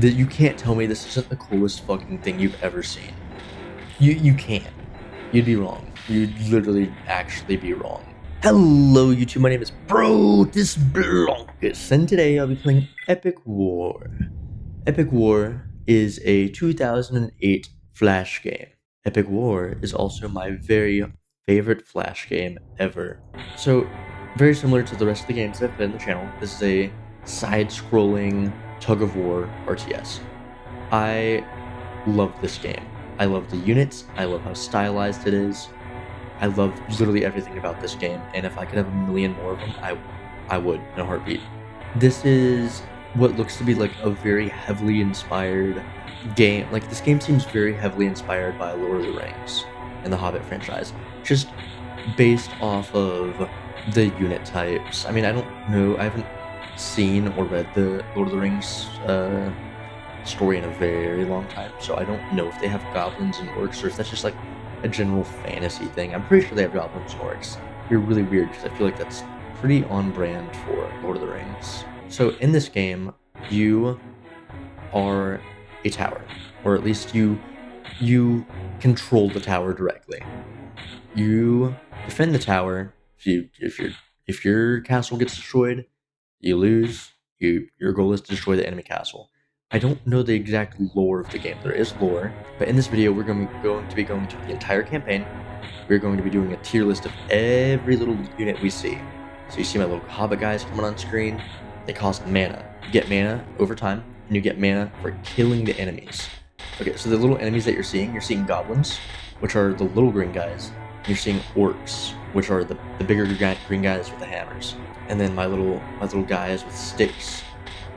That you can't tell me this isn't the coolest fucking thing you've ever seen. You can't. You'd be wrong. You'd literally actually be wrong. Hello YouTube, my name is Protus Blankus, and today I'll be playing Epic War. Epic War is a 2008 Flash game. Epic War is also my very favorite Flash game ever. So, very similar to the rest of the games that I've played on the channel, this is a side-scrolling tug-of-war RTS. I love this game. I love the units, I love how stylized it is, I love literally everything about this game, and if I could have a million more of them, I would, in a heartbeat. This is what looks to be like a very heavily inspired game. Like, this game seems very heavily inspired by Lord of the Rings and the Hobbit franchise, just based off of the unit types. I mean, I don't know, I haven't seen or read the Lord of the Rings story in a very long time, so I don't know if they have goblins and orcs or if that's just like a general fantasy thing. I'm pretty sure they have goblins and orcs. It'd be really weird because I feel like that's pretty on brand for Lord of the Rings. So in this game, you are a tower, or at least you control the tower directly. You defend the tower. If your castle gets destroyed, you lose. Your goal is to destroy the enemy castle. I don't know the exact lore of the game. There is lore, but in this video we're going to be going through the entire campaign. We're going to be doing a tier list of every little unit we see. So you see my little hobbit guys coming on screen. They cost mana. You get mana over time, and you get mana for killing the enemies. Okay, so the little enemies that you're seeing goblins, which are the little green guys. You're seeing orcs, which are the bigger green guys with the hammers. And then my little guys with sticks,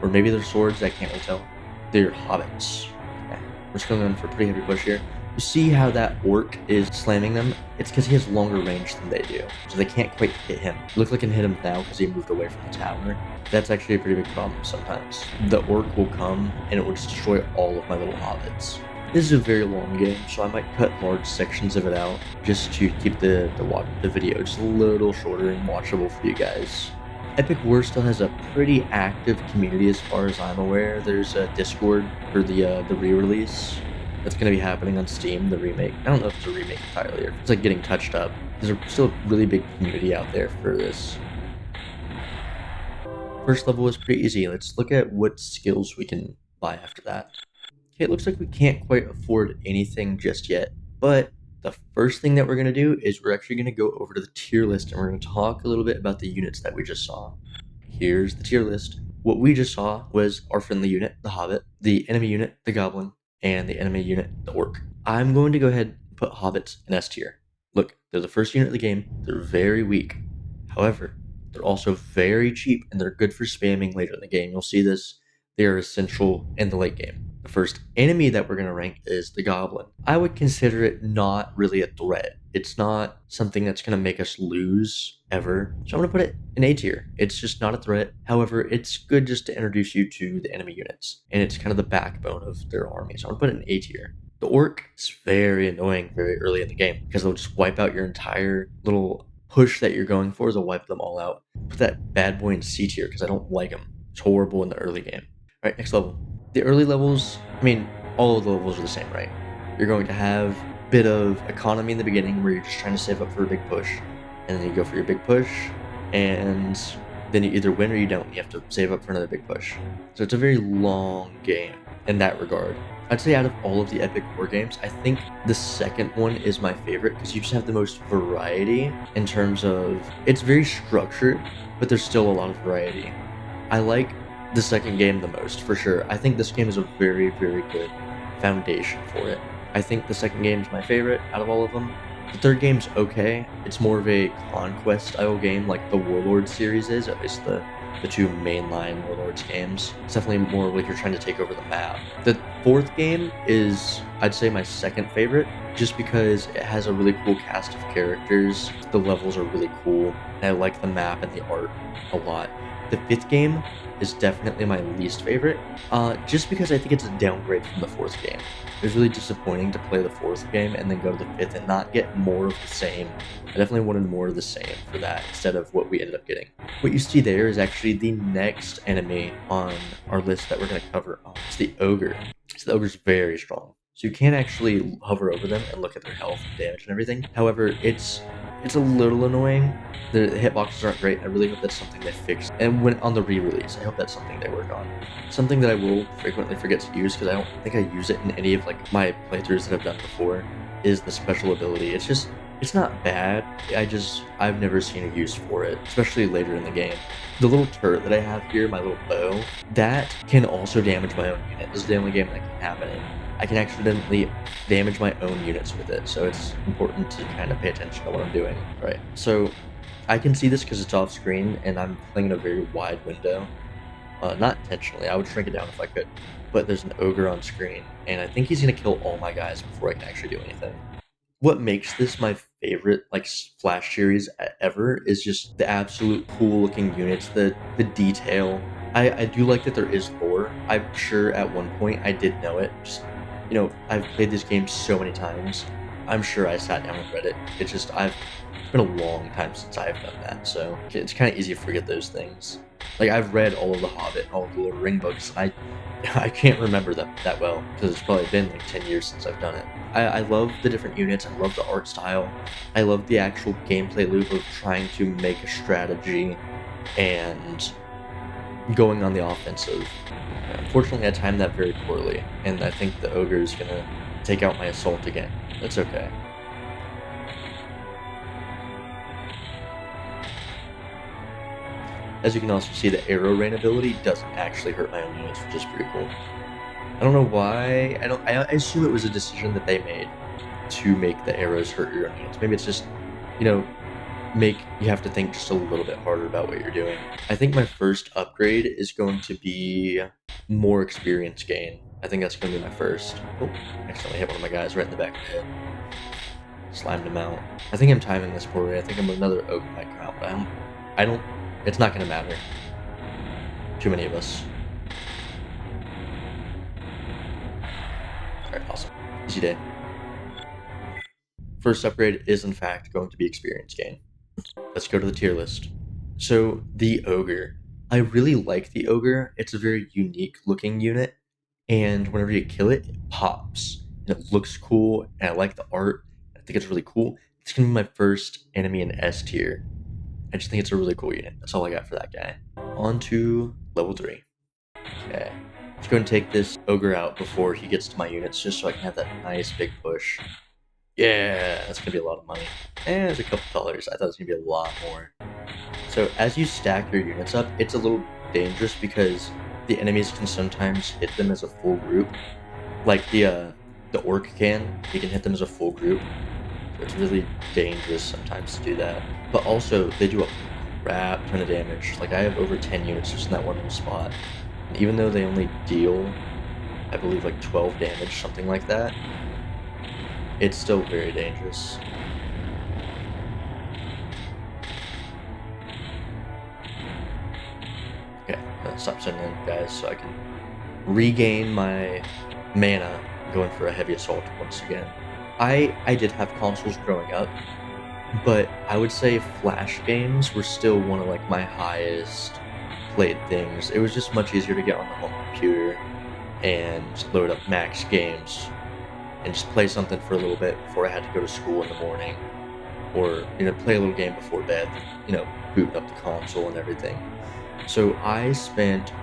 or maybe they're swords, I can't really tell. They're hobbits. Okay. We're just going for a pretty heavy push here. You see how that orc is slamming them? It's because he has longer range than they do, so they can't quite hit him. It looks like I can hit him now because he moved away from the tower. That's actually a pretty big problem sometimes. The orc will come and it will just destroy all of my little hobbits. This is a very long game, so I might cut large sections of it out just to keep the video just a little shorter and watchable for you guys. Epic War still has a pretty active community as far as I'm aware. There's a Discord for the re-release that's going to be happening on Steam, the remake. I don't know if it's a remake entirely or if it's like getting touched up. There's still a really big community out there for this. First level is pretty easy. Let's look at what skills we can buy after that. Okay, it looks like we can't quite afford anything just yet, but the first thing that we're going to do is we're actually going to go over to the tier list and we're going to talk a little bit about the units that we just saw. Here's the tier list. What we just saw was our friendly unit, the Hobbit, the enemy unit, the Goblin, and the enemy unit, the Orc. I'm going to go ahead and put Hobbits in S tier. Look, they're the first unit of the game. They're very weak. However, they're also very cheap and they're good for spamming later in the game. You'll see this. They are essential in the late game. The first enemy that we're going to rank is the Goblin. I would consider it not really a threat. It's not something that's going to make us lose ever. So I'm going to put it in A tier. It's just not a threat. However, it's good just to introduce you to the enemy units. And it's kind of the backbone of their army. So I'm going to put it in A tier. The Orc is very annoying very early in the game because they'll just wipe out your entire little push that you're going for. They'll wipe them all out. Put that bad boy in C tier because I don't like him. It's horrible in the early game. All right, next level. The early levels, I mean, all of the levels are the same, right? You're going to have a bit of economy in the beginning where you're just trying to save up for a big push. And then you go for your big push, and then you either win or you don't. You have to save up for another big push. So it's a very long game in that regard. I'd say out of all of the Epic War games, I think the second one is my favorite because you just have the most variety in terms of, it's very structured, but there's still a lot of variety. I like the second game the most, for sure. I think this game is a very, very good foundation for it. I think the second game is my favorite out of all of them. The third game's okay. It's more of a conquest style game like the Warlord series is, at least the two mainline Warlords games. It's definitely more like you're trying to take over the map. The fourth game is, I'd say, my second favorite, just because it has a really cool cast of characters. The levels are really cool, and I like the map and the art a lot. The 5th game is definitely my least favorite, just because I think it's a downgrade from the 4th game. It was really disappointing to play the 4th game and then go to the 5th and not get more of the same. I definitely wanted more of the same for that instead of what we ended up getting. What you see there is actually the next enemy on our list that we're going to cover. It's the Ogre. So the Ogre's very strong. So you can't actually hover over them and look at their health and damage and everything. However, it's a little annoying. The hitboxes aren't great. I really hope that's something they fix. And when on the re-release, I hope that's something they work on. Something that I will frequently forget to use, because I don't think I use it in any of like my playthroughs that I've done before, is the special ability. It's not bad. I've never seen a use for it, especially later in the game. The little turret that I have here, my little bow, that can also damage my own unit. This is the only game that can happen in. I can accidentally damage my own units with it, so it's important to kind of pay attention to what I'm doing. Right, so I can see this because it's off screen and I'm playing in a very wide window. Not intentionally, I would shrink it down if I could, but there's an ogre on screen, and I think he's going to kill all my guys before I can actually do anything. What makes this my favorite like Flash series ever is just the absolute cool looking units, the detail. I do like that there is lore. I'm sure at one point I did know it. Just, you know, I've played this game so many times. I'm sure I sat down and read it. It's been a long time since I've done that, so it's kind of easy to forget those things. Like, I've read all of The Hobbit, all of the Lord of the Ring books, and I can't remember them that well, because it's probably been like 10 years since I've done it. I love the different units, I love the art style, I love the actual gameplay loop of trying to make a strategy and going on the offensive. Unfortunately, I timed that very poorly, and I think the ogre is gonna take out my assault again. That's okay. As you can also see, the arrow rain ability doesn't actually hurt my own units, which is pretty cool. I don't know why. I assume it was a decision that they made to make the arrows hurt your own units. Maybe it's just, you know, you have to think just a little bit harder about what you're doing. I think my first upgrade is going to be more experience gain. I think that's going to be my first. Oh, accidentally hit one of my guys right in the back of the head. Slimed him out. I think I'm timing this poorly. I think I'm another ogre might come out, but I don't, it's not going to matter. Too many of us. Alright, awesome. Easy day. First upgrade is in fact going to be experience gain. Let's go to the tier list. So, the Ogre. I really like the Ogre. It's a very unique looking unit, and whenever you kill it, it pops. And it looks cool, and I like the art. I think it's really cool. It's going to be my first enemy in S tier. I just think it's a really cool unit. That's all I got for that guy. On to level 3. Okay. Let's go and take this Ogre out before he gets to my units, just so I can have that nice big push. Yeah, that's gonna be a lot of money. And there's a couple dollars. I thought it was gonna be a lot more. So as you stack your units up, it's a little dangerous because the enemies can sometimes hit them as a full group. Like the orc can. He can hit them as a full group. So it's really dangerous sometimes to do that. But also, they do a crap ton of damage. Like, I have over 10 units just in that one little spot. And even though they only deal, I believe, like 12 damage, something like that, it's still very dangerous. Okay, stop sending in guys so I can regain my mana going for a heavy assault once again. I did have consoles growing up, but I would say Flash games were still one of like my highest played things. It was just much easier to get on the home computer and load up max games and just play something for a little bit before I had to go to school in the morning, or, you know, play a little game before bed, you know, booting up the console and everything. So I spent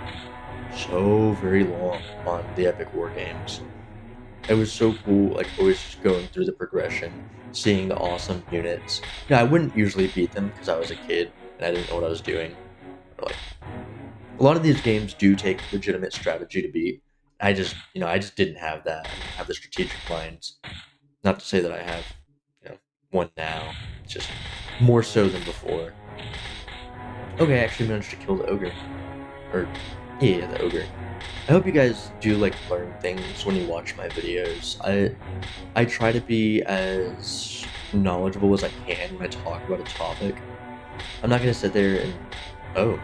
so very long on the Epic War games. It was so cool, like, always just going through the progression, seeing the awesome units. You know, I wouldn't usually beat them because I was a kid and I didn't know what I was doing. Or, like, a lot of these games do take legitimate strategy to beat. I just didn't have that. I didn't have the strategic minds. Not to say that I have, you know, one now. It's just more so than before. Okay, I actually managed to kill the ogre. Or, yeah, the ogre. I hope you guys do, like, learn things when you watch my videos. I try to be as knowledgeable as I can when I talk about a topic. I'm not gonna sit there and... Oh.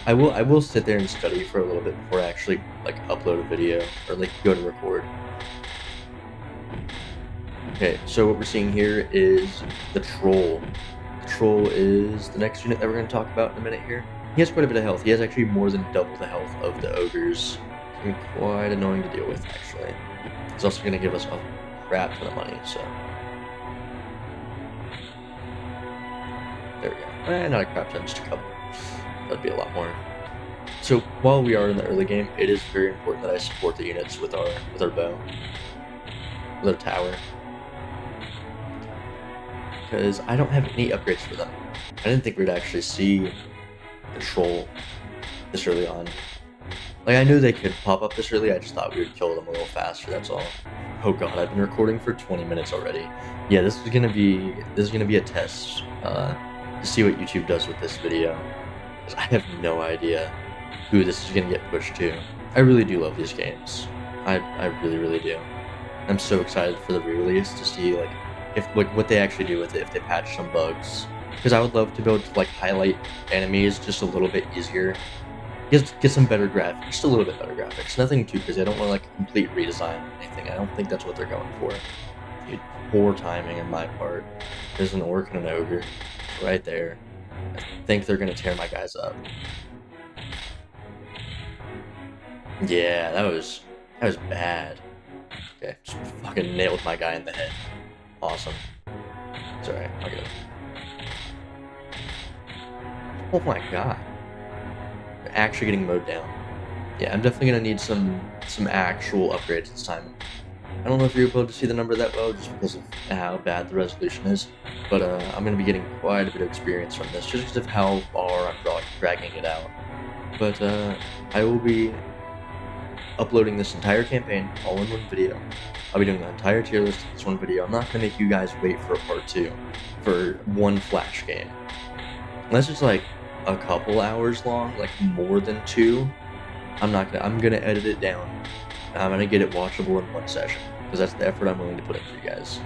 I will sit there and study for a little bit before I actually like upload a video or like go to record. Okay, so what we're seeing here is the troll. The troll is the next unit that we're going to talk about in a minute here. He has quite a bit of health. He has actually more than double the health of the ogres. It's quite annoying to deal with, actually. He's also going to give us a crap ton of money, so. There we go. Not a crap ton, just a couple. That'd be a lot more. So while we are in the early game, it is very important that I support the units with our bow, with our tower, because I don't have any upgrades for them. I didn't think we'd actually see the troll this early on. Like, I knew they could pop up this early, I just thought we would kill them a little faster, that's all. Oh god, I've been recording for 20 minutes already. Yeah, this is gonna be a test to see what YouTube does with this video, because I have no idea who this is gonna get pushed to. I really do love these games. I really do. I'm so excited for the re-release to see like if what they actually do with it, if they patch some bugs. Because I would love to be able to like highlight enemies just a little bit easier. Get some better graphics, just a little bit better graphics. Nothing too crazy. I don't want like a complete redesign or anything. I don't think that's what they're going for. Dude, poor timing on my part. There's an orc and an ogre right there. I think they're gonna tear my guys up. Yeah, that was bad. Okay, just fucking nailed my guy in the head. Awesome. It's alright, I'll get it. Oh my god. They're actually getting mowed down. Yeah, I'm definitely gonna need some actual upgrades this time. I don't know if you're able to see the number that well just because of how bad the resolution is, but I'm gonna be getting quite a bit of experience from this just because of how far I'm dragging it out. But I will be uploading this entire campaign all in one video. I'll be doing the entire tier list in this one video. I'm not gonna make you guys wait for a part 2 for one flash game. Unless it's like a couple hours long, like more than 2, I'm gonna edit it down. I'm gonna get it watchable in one session, because that's the effort I'm willing to put in for you guys.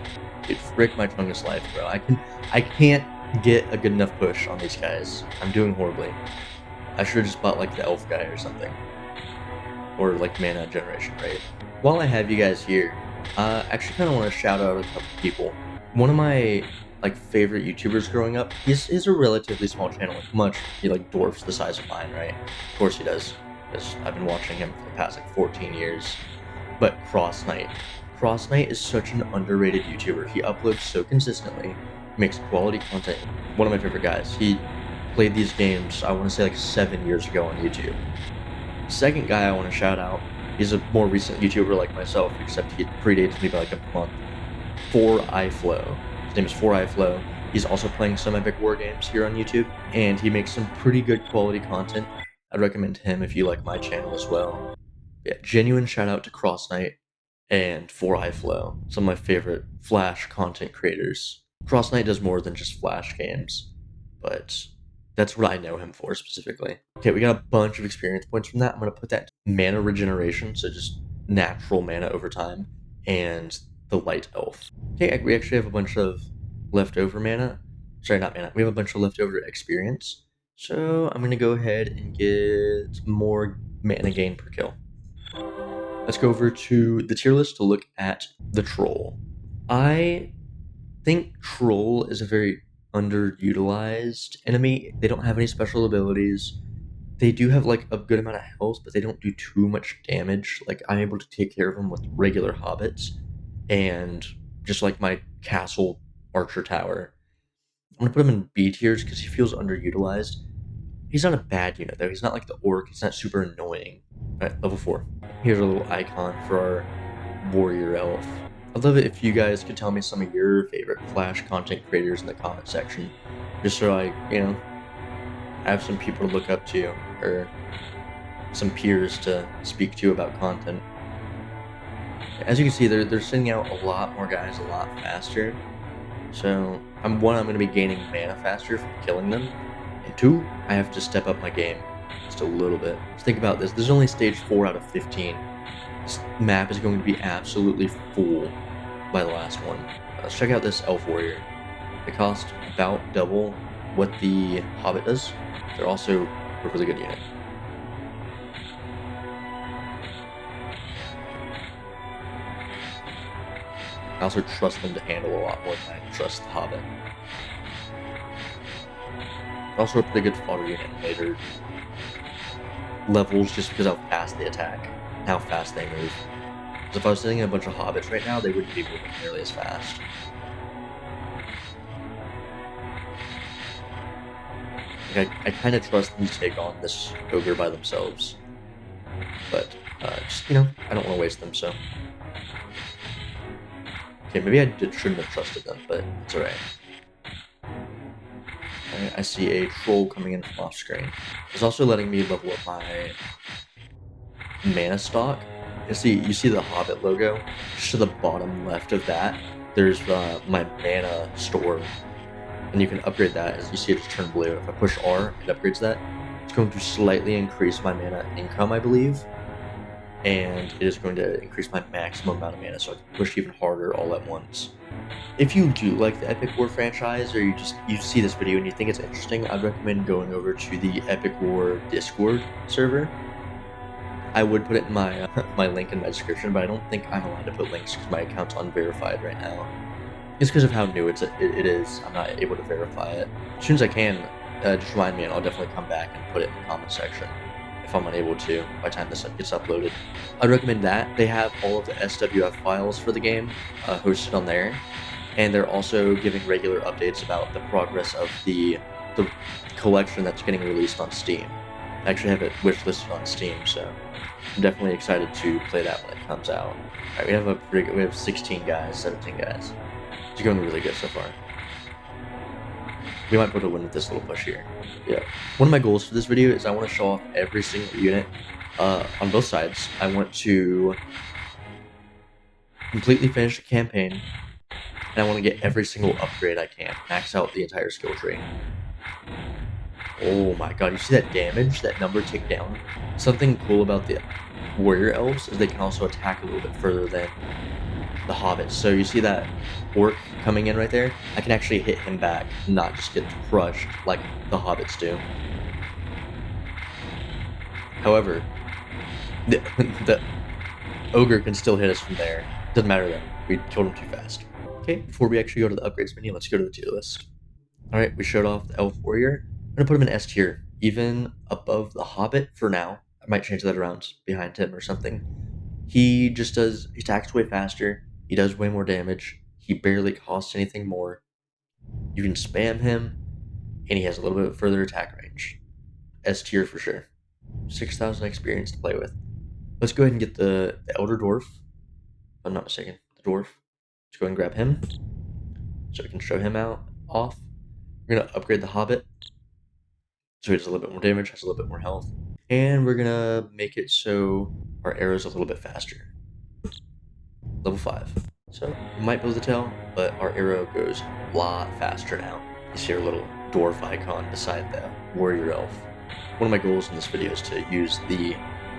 Dude, frick my chungus life, bro. I can't get a good enough push on these guys. I'm doing horribly. I should have just bought like the elf guy or something. Or like mana generation rate. While I have you guys here, I actually kind of want to shout out a couple people. One of my like favorite YouTubers growing up, he's a relatively small channel, he like dwarfs the size of mine, right? Of course he does, because I've been watching him for the past like 14 years. But Cross Knight is such an underrated YouTuber. He uploads so consistently, makes quality content. One of my favorite guys. He played these games, I want to say like 7 years ago on YouTube. Second guy I want to shout out, he's a more recent YouTuber like myself, except he predates me by like a month. 4iFlow. His name is 4iFlow. He's also playing some Epic War games here on YouTube, and he makes some pretty good quality content. I'd recommend him if you like my channel as well. Yeah, genuine shout out to Cross Knight and 4iFlow, some of my favorite Flash content creators. Cross Knight does more than just Flash games, but that's what I know him for specifically. Okay, we got a bunch of experience points from that. I'm going to put that mana regeneration, so just natural mana over time, and the light elf. Okay, we actually have a bunch of leftover mana. Sorry, not mana. We have a bunch of leftover experience. So I'm going to go ahead and get more mana gain per kill. Let's go over to the tier list to look at the troll. I think troll is a very underutilized enemy. They don't have any special abilities. They do have like a good amount of health, but they don't do too much damage. Like, I'm able to take care of them with regular hobbits and just like my castle archer tower. I'm gonna put him in B tiers because he feels underutilized. He's not a bad unit though. He's not like the orc. He's not super annoying. Alright, level 4. Here's a little icon for our warrior elf. I'd love it if you guys could tell me some of your favorite Flash content creators in the comment section, just so I, have some people to look up to, or some peers to speak to about content. As you can see, they're sending out a lot more guys a lot faster, so I'm going to be gaining mana faster from killing them, and 2, I have to step up my game just a little bit. Just think about this. This is only stage 4 out of 15. This map is going to be absolutely full by the last one. Let's check out this elf warrior. They cost about double what the hobbit does. They're also a really good unit. I also trust them to handle a lot more than I trust the Hobbit. Also a pretty good fodder unit in later levels just because of how fast they attack, and how fast they move. So if I was sitting in a bunch of Hobbits right now, they wouldn't be moving nearly as fast. Like I kind of trust them to take on this ogre by themselves. But, just, you know, I don't want to waste them, so. Okay, maybe I shouldn't have trusted them, but it's alright. I see a troll coming in from off screen. It's also letting me level up my mana stock. You see the Hobbit logo? Just to the bottom left of that, there's my mana store. And you can upgrade that. As you see it just turn blue. If I push R, it upgrades that. It's going to slightly increase my mana income, I believe. And it is going to increase my maximum amount of mana, so I can push even harder all at once. If you do like the Epic War franchise, or you see this video and you think it's interesting, I'd recommend going over to the Epic War Discord server. I would put it in my my link in my description, but I don't think I'm allowed to put links because my account's unverified right now. It's because of how new it is. I'm not able to verify it. As soon as I can, just remind me and I'll definitely come back and put it in the comment section if I'm unable to by the time this gets uploaded. I'd recommend that. They have all of the SWF files for the game hosted on there, and they're also giving regular updates about the progress of the collection that's getting released on Steam. I actually have it wishlisted on Steam, so I'm definitely excited to play that when it comes out. Alright, we have 16 guys, 17 guys. It's going really good so far. We might be able to win with this little push here. Yeah. One of my goals for this video is I want to show off every single unit on both sides. I want to completely finish the campaign, and I want to get every single upgrade I can. Max out the entire skill tree. Oh my god, you see that damage, that number tick down? Something cool about the warrior elves is they can also attack a little bit further than the hobbits. So you see that orc coming in right there? I can actually hit him back, not just get crushed like the hobbits do. However, the ogre can still hit us from there. Doesn't matter then. We killed him too fast. Okay, before we actually go to the upgrades menu, let's go to the tier list. Alright, we showed off the elf warrior. I'm gonna put him in S tier, even above the hobbit for now. I might change that around behind him or something. He attacks way faster. He does way more damage. He barely costs anything more. You can spam him, and he has a little bit further attack range. S tier for sure. 6,000 experience to play with. Let's go ahead and get the Elder Dwarf. If I'm not mistaken, the dwarf. Let's go ahead and grab him, so we can show him off. We're gonna upgrade the hobbit, so he does a little bit more damage, has a little bit more health. And we're gonna make it so our arrow's a little bit faster. Level 5. So you might be able to tell, but our arrow goes a lot faster now. You see our little dwarf icon beside the warrior elf. One of my goals in this video is to use the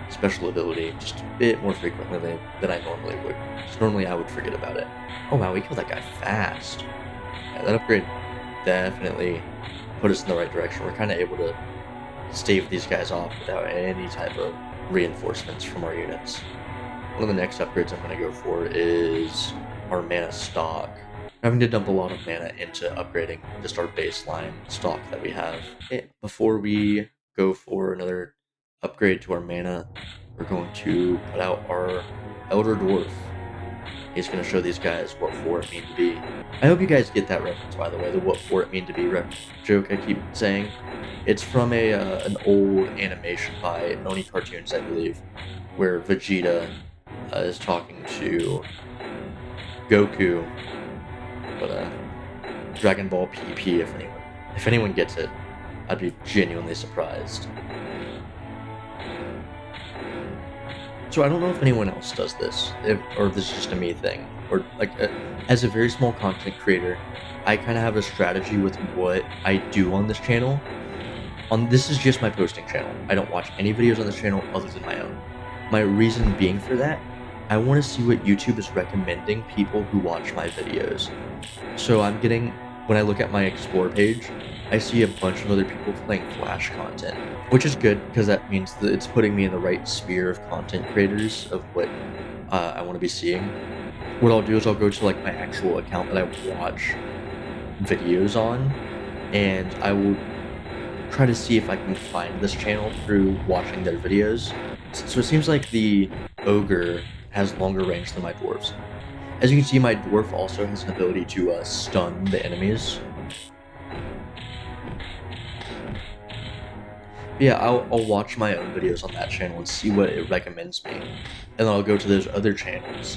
special ability just a bit more frequently than I normally would. Because normally I would forget about it. Oh wow, we killed that guy fast. Yeah, that upgrade definitely put us in the right direction. We're kind of able to stave these guys off without any type of reinforcements from our units. One of the next upgrades I'm going to go for is our mana stock. We're having to dump a lot of mana into upgrading just our baseline stock that we have. Okay, before we go for another upgrade to our mana, we're going to put out our Elder Dwarf. He's going to show these guys what for it mean to be. I hope you guys get that reference, by the way, the what for it mean to be joke I keep saying. It's from an old animation by Oni Cartoons, I believe, where Vegeta is talking to Goku, but Dragon Ball PP, if anyone gets it, I'd be genuinely surprised. So I don't know if anyone else does this, or if this is just a me thing, or like as a very small content creator, I kind of have a strategy with what I do on this channel. This is just my posting channel. I don't watch any videos on this channel other than my own. My reason being for that, I want to see what YouTube is recommending people who watch my videos. So I'm getting when I look at my explore page, I see a bunch of other people playing Flash content, which is good because that means that it's putting me in the right sphere of content creators of what I want to be seeing. What I'll do is I'll go to like my actual account that I watch videos on, and I will try to see if I can find this channel through watching their videos. So it seems like the ogre has longer range than my dwarves. As you can see, my dwarf also has an ability to stun the enemies. But yeah, I'll watch my own videos on that channel and see what it recommends me. And then I'll go to those other channels,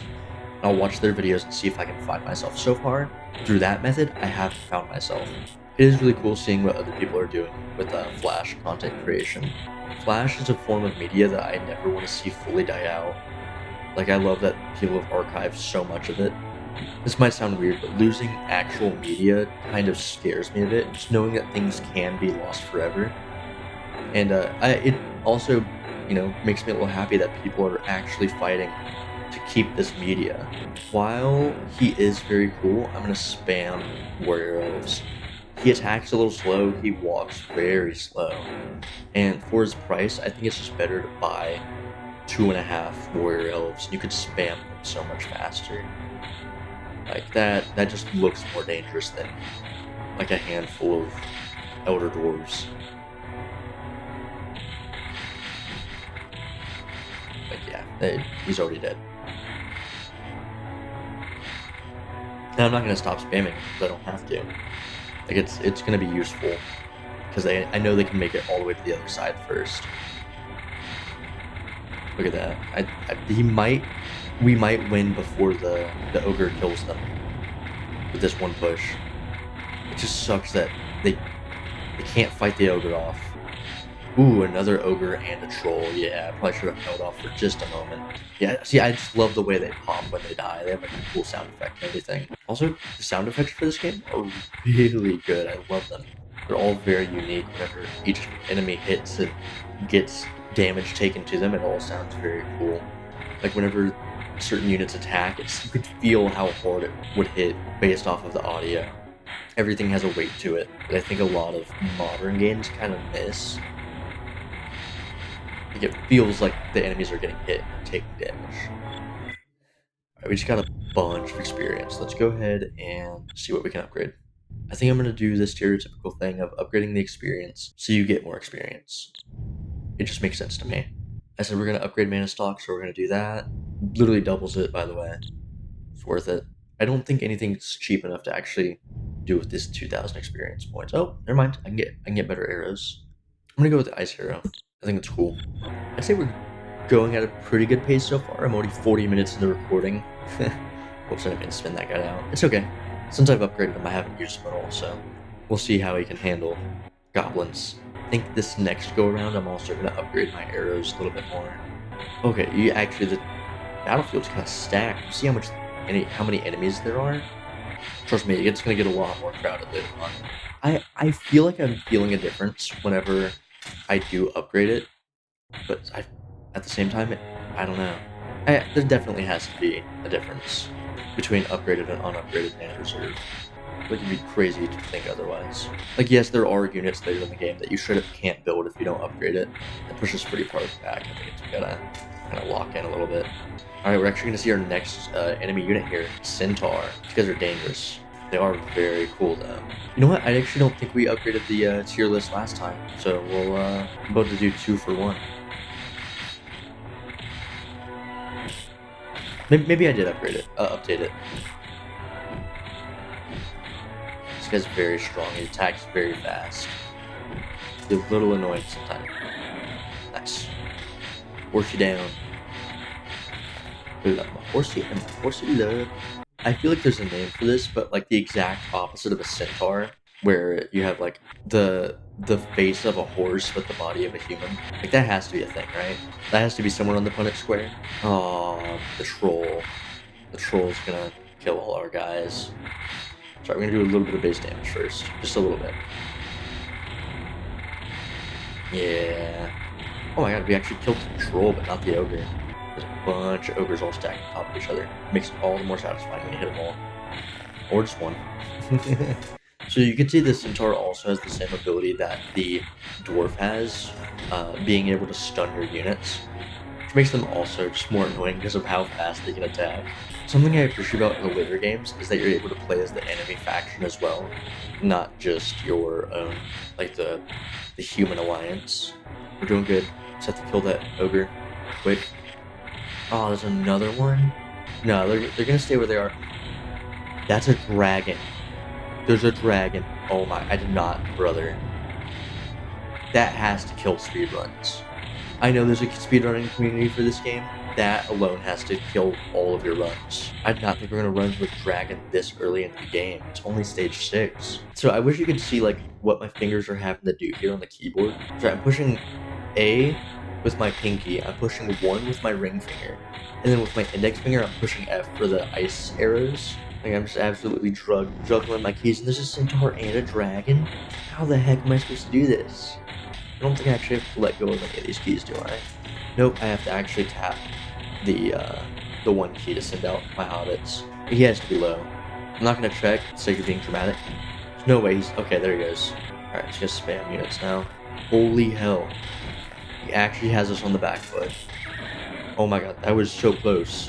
and I'll watch their videos and see if I can find myself. So far, through that method, I haven't found myself. It is really cool seeing what other people are doing with Flash content creation. Flash is a form of media that I never want to see fully die out. Like, I love that people have archived so much of it. This might sound weird, but losing actual media kind of scares me a bit, just knowing that things can be lost forever. And it also, makes me a little happy that people are actually fighting to keep this media. While he is very cool, I'm going to spam Warrior Elves. He attacks a little slow, he walks very slow. And for his price, I think it's just better to buy 2.5 Warrior Elves. You could spam them so much faster. Like that just looks more dangerous than like a handful of Elder Dwarves. But yeah, he's already dead. And I'm not gonna stop spamming because I don't have to. Like it's gonna be useful because I know they can make it all the way to the other side first. Look at that. We might win before the ogre kills them with this one push. It just sucks that they can't fight the ogre off. Ooh, another ogre and a troll. Yeah, I probably should have held off for just a moment. Yeah, see, I just love the way they pop when they die. They have like a cool sound effect and everything. Also, the sound effects for this game are really good. I love them. They're all very unique. Whenever each enemy hits and gets damage taken to them, it all sounds very cool. Like whenever certain units attack, you could feel how hard it would hit based off of the audio. Everything has a weight to it that I think a lot of modern games kind of miss. Like it feels like the enemies are getting hit and taking damage. Alright, we just got a bunch of experience. Let's go ahead and see what we can upgrade. I think I'm going to do the stereotypical thing of upgrading the experience so you get more experience. It just makes sense to me. I said we're going to upgrade mana stock, so we're going to do that. Literally doubles it, by the way. It's worth it. I don't think anything's cheap enough to actually do with this 2,000 experience points. Oh, never mind. I can get better arrows. I'm going to go with the ice arrow. I think it's cool. I'd say we're going at a pretty good pace so far. I'm already 40 minutes into recording. Whoops, I didn't mean to spin that guy out. It's okay. Since I've upgraded him, I haven't used him at all, so we'll see how he can handle goblins. I think this next go around, I'm also going to upgrade my arrows a little bit more. Okay, the battlefield's kind of stacked. You see how many enemies there are? Trust me, it's going to get a lot more crowded later on. I feel like I'm feeling a difference whenever I do upgrade it, but at the same time, I don't know. There definitely has to be a difference between upgraded and unupgraded mana reserve. Like, it'd be crazy to think otherwise. Like, yes, there are units later in the game that you straight up can't build if you don't upgrade it. It pushes pretty far back. I think we gotta kind of lock in a little bit. Alright, we're actually gonna see our next enemy unit here, Centaur. These guys are dangerous. They are very cool, though. You know what? I actually don't think we upgraded the tier list last time, so we'll about to do 2 for 1. Maybe I did upgrade it, update it. This guy's very strong. He attacks very fast. He's a little annoying sometimes. Nice. Force you down. Horsey love. I feel like there's a name for this, but like the exact opposite of a centaur, where you have like the face of a horse with the body of a human. Like that has to be a thing, right? That has to be somewhere on the Punnett Square. Oh, the troll. The troll's gonna kill all our guys. Sorry, we're gonna do a little bit of base damage first. Just a little bit. Yeah. Oh my god, we actually killed the troll, but not the ogre. There's a bunch of ogres all stacked on top of each other. Makes it all the more satisfying when you hit them all. Or just one. So you can see the Centaur also has the same ability that the Dwarf has, being able to stun your units, which makes them also just more annoying because of how fast they can attack. Something I appreciate about the later games is that you're able to play as the enemy faction as well, not just your own, like the human alliance. We're doing good. Just have to kill that ogre quick. Oh, there's another one? No, they're gonna stay where they are. That's a dragon. There's a dragon. Oh my, I did not, brother. That has to kill speedruns. I know there's a speedrunning community for this game. That alone has to kill all of your runs. I did not think we were gonna run into a dragon this early in the game. It's only stage 6. So I wish you could see like what my fingers are having to do here on the keyboard. So I'm pushing A with my pinky, I'm pushing 1 with my ring finger, and then with my index finger, I'm pushing F for the ice arrows. Like, I'm just absolutely juggling my keys, and there's a centaur and a dragon? How the heck am I supposed to do this? I don't think I actually have to let go of any of these keys, do I? Nope, I have to actually tap the one key to send out my hobbits. He has to be low. I'm not gonna check, for the sake of being dramatic. There's no way he's... Okay, there he goes. Alright, let's just spam units now. Holy hell. He actually has us on the back foot. Oh my god, that was so close.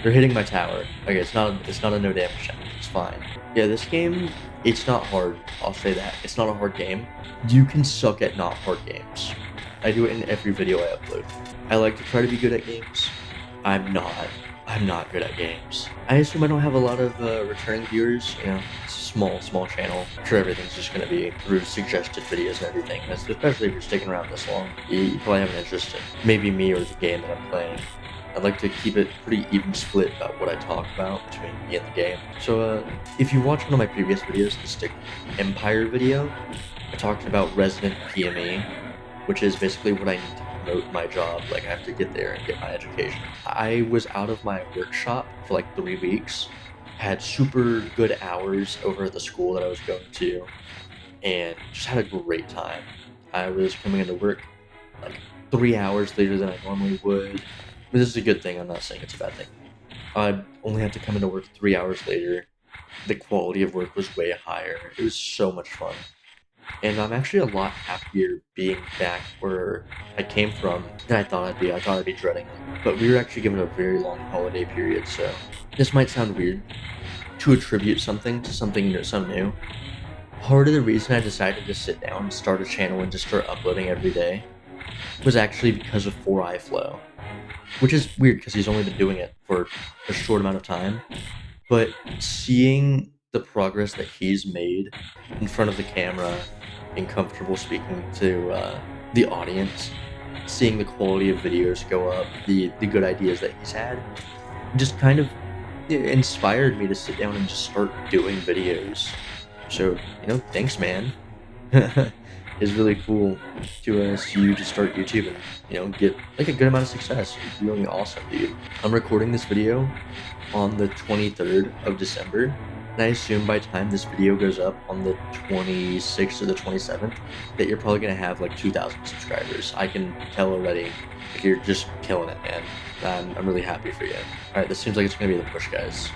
They're hitting my tower. Okay, it's not a no damage challenge. It's fine. Yeah, this game, it's not hard. I'll say that. It's not a hard game. You can suck at not hard games. I do it in every video I upload. I like to try to be good at games. I'm not good at games. I assume I don't have a lot of returning viewers. You know, it's a small channel. I'm sure everything's just gonna be through suggested videos and everything. Especially if you're sticking around this long, you probably have an interest in maybe me or the game that I'm playing. I'd like to keep it pretty even split about what I talk about between me and the game. So if you watch one of my previous videos, the Stick Empire video, I talked about resident PME, which is basically what I need to promote my job. Like, I have to get there and get my education. I was out of my workshop for like 3 weeks, had super good hours over at the school that I was going to, and just had a great time. I was coming into work like 3 hours later than I normally would. But this is a good thing, I'm not saying it's a bad thing. I'd only have to come into work 3 hours later. The quality of work was way higher. It was so much fun. And I'm actually a lot happier being back where I came from than I thought I'd be. I thought I'd be dreading it. But we were actually given a very long holiday period, so this might sound weird to attribute something to something new. Part of the reason I decided to sit down and start a channel and just start uploading every day was actually because of 4i Flow. Which is weird because he's only been doing it for a short amount of time. But seeing the progress that he's made in front of the camera and comfortable speaking to the audience, seeing the quality of videos go up, the good ideas that he's had, just kind of inspired me to sit down and just start doing videos. So, thanks, man. It's really cool to see you just start YouTube and, get like a good amount of success. You're doing awesome, dude. I'm recording this video on the 23rd of December, and I assume by the time this video goes up on the 26th or the 27th, that you're probably gonna have like 2,000 subscribers. I can tell already. Like, you're just killing it, man. I'm really happy for you. Alright, this seems like it's gonna be the push, guys.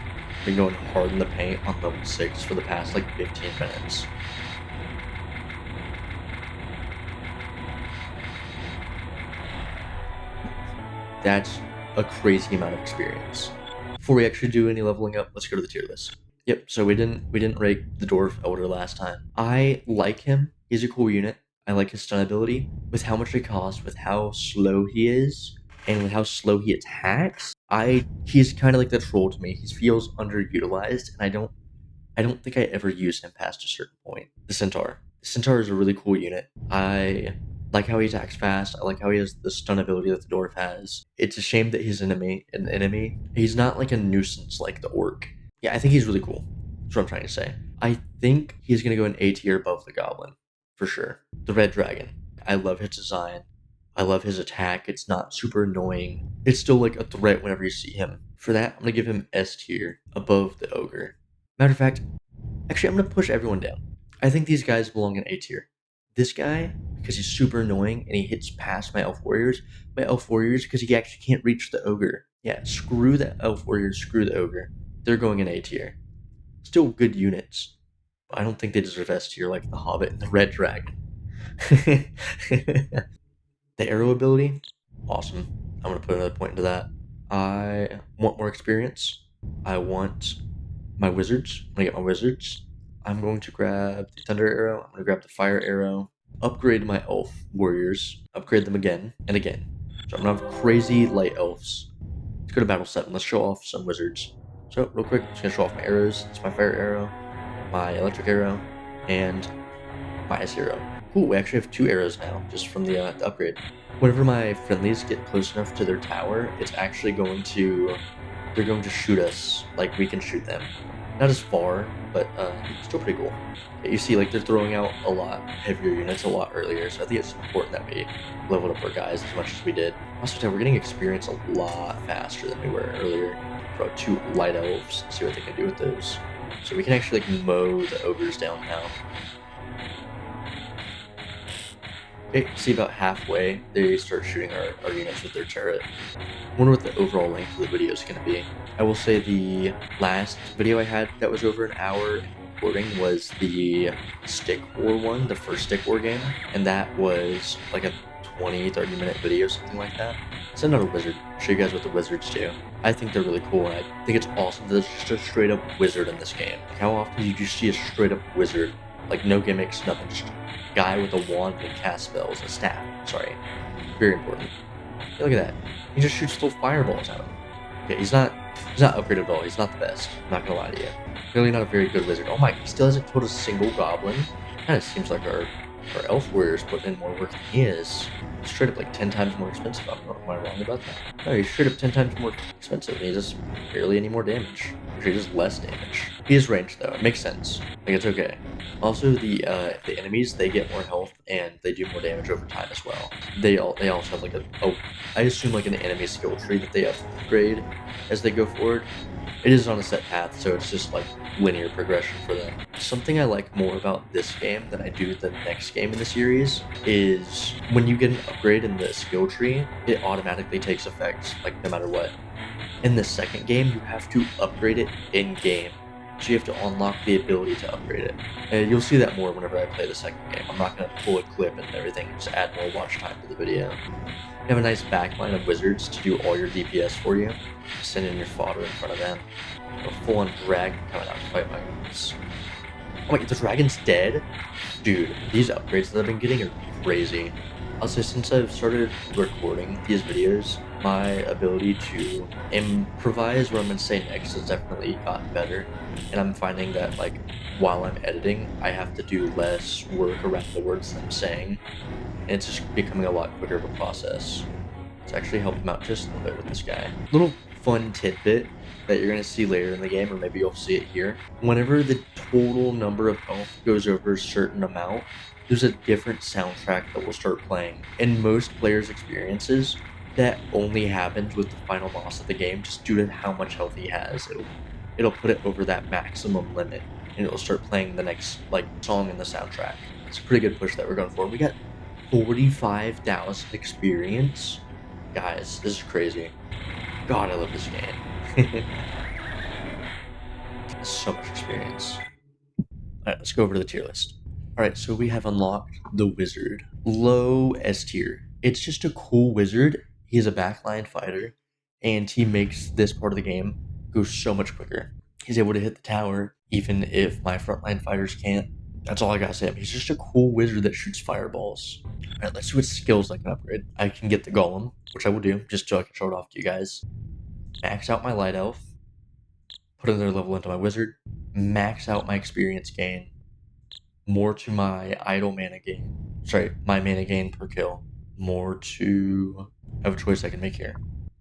Been going hard in the paint on level 6 for the past like 15 minutes. That's a crazy amount of experience. Before we actually do any leveling up, let's go to the tier list. Yep, so we didn't rate the Dwarf Elder last time. I like him. He's a cool unit. I like his stun ability. With how much it costs, with how slow he is, and with how slow he attacks, he's kind of like the troll to me. He feels underutilized, and I don't think I ever use him past a certain point. The Centaur. The Centaur is a really cool unit. I like how he attacks fast. I like how he has the stun ability that the Dwarf has. It's a shame that he's an enemy. He's not like a nuisance like the Orc. Yeah, I think he's really cool. That's what I'm trying to say. I think he's going to go in A tier above the Goblin, for sure. The Red Dragon. I love his design. I love his attack. It's not super annoying. It's still like a threat whenever you see him. For that, I'm going to give him S tier above the Ogre. Matter of fact, actually, I'm going to push everyone down. I think these guys belong in A tier. This guy, because he's super annoying and he hits past my Elf Warriors. My Elf Warriors, because he actually can't reach the Ogre. Yeah, screw the Elf Warriors, screw the Ogre. They're going in A tier. Still good units. I don't think they deserve S tier like the Hobbit and the Red Dragon. The arrow ability, awesome. I'm gonna put another point into that. I want more experience. I want my wizards. I'm gonna get my wizards. I'm going to grab the thunder arrow. I'm gonna grab the fire arrow. Upgrade my elf warriors. Upgrade them again and again. So I'm gonna have crazy light elves. Let's go to battle 7. Let's show off some wizards. So real quick, I'm just gonna show off my arrows. It's my fire arrow, my electric arrow, and my ice arrow. Cool, we actually have 2 arrows now, just from the upgrade. Whenever my friendlies get close enough to their tower, it's actually going to... they're going to shoot us like we can shoot them. Not as far, but still pretty cool. You see, like, they're throwing out a lot heavier units a lot earlier, so I think it's important that we leveled up our guys as much as we did. Also, we're getting experience a lot faster than we were earlier. Brought 2 light elves, see what they can do with those. So we can actually, like, mow the ogres down now. Okay, see, about halfway, they start shooting our units with their turret. I wonder what the overall length of the video is going to be. I will say the last video I had that was over an hour in recording was the Stick War one, the first Stick War game, and that was like a 20-30 minute video, something like that. Send out a wizard, show you guys what the wizards do. I think they're really cool, and I think it's awesome that there's just a straight up wizard in this game. Like, how often do you just see a straight up wizard? Like, no gimmicks, nothing, just a guy with a wand and cast spells, a staff, sorry. Very important. Hey, look at that. He just shoots little fireballs at him. Okay, he's not upgraded at all, he's not the best, I'm not gonna lie to you. Clearly not a very good wizard. Oh my, he still hasn't killed a single goblin. Kinda seems like our elf warrior's putting in more work than he is. Straight up like 10 times more expensive. Am I wrong about that? No, he's straight up 10 times more expensive and he does barely any more damage. Actually, he does less damage. He is ranged though, it makes sense. Like, it's okay. Also, the enemies, they get more health and they do more damage over time as well. They also have like I assume like an enemy skill tree that they upgrade as they go forward. It is on a set path, so it's just like linear progression for them. Something I like more about this game than I do the next game in the series is when you get an upgrade in the skill tree, it automatically takes effect, like no matter what. In the second game, you have to upgrade it in-game, so you have to unlock the ability to upgrade it. And you'll see that more whenever I play the second game. I'm not going to pull a clip and everything, just add more watch time to the video. You have a nice backline of wizards to do all your DPS for you. Send in your fodder in front of them. A full-on dragon coming out to fight my units. Oh my god, the dragon's dead? Dude, these upgrades that I've been getting are crazy. I'll say, since I've started recording these videos, my ability to improvise what I'm going to say next has definitely gotten better. And I'm finding that, like, while I'm editing, I have to do less work around the words that I'm saying. And it's just becoming a lot quicker of a process. It's actually helped him out just a little bit with this guy. Little fun tidbit that you're going to see later in the game, or maybe you'll see it here. Whenever the total number of health goes over a certain amount, there's a different soundtrack that will start playing. In most players' experiences, that only happens with the final boss of the game, just due to how much health he has. It'll put it over that maximum limit, and it'll start playing the next like song in the soundtrack. It's a pretty good push that we're going for. We got 45,000 experience. Guys, this is crazy. God, I love this game. So much experience. Alright, let's go over to the tier list. Alright, so we have unlocked the wizard. Low S tier. It's just a cool wizard. He's a backline fighter, and he makes this part of the game go so much quicker. He's able to hit the tower, even if my frontline fighters can't. That's all I gotta say. He's just a cool wizard that shoots fireballs. Alright, let's see what skills I can upgrade. I can get the golem, which I will do, just so I can show it off to you guys. Max out my light elf. Put another level into my wizard. Max out my experience gain. More to my idle mana gain. Sorry, my mana gain per kill. More to... I have a choice I can make here.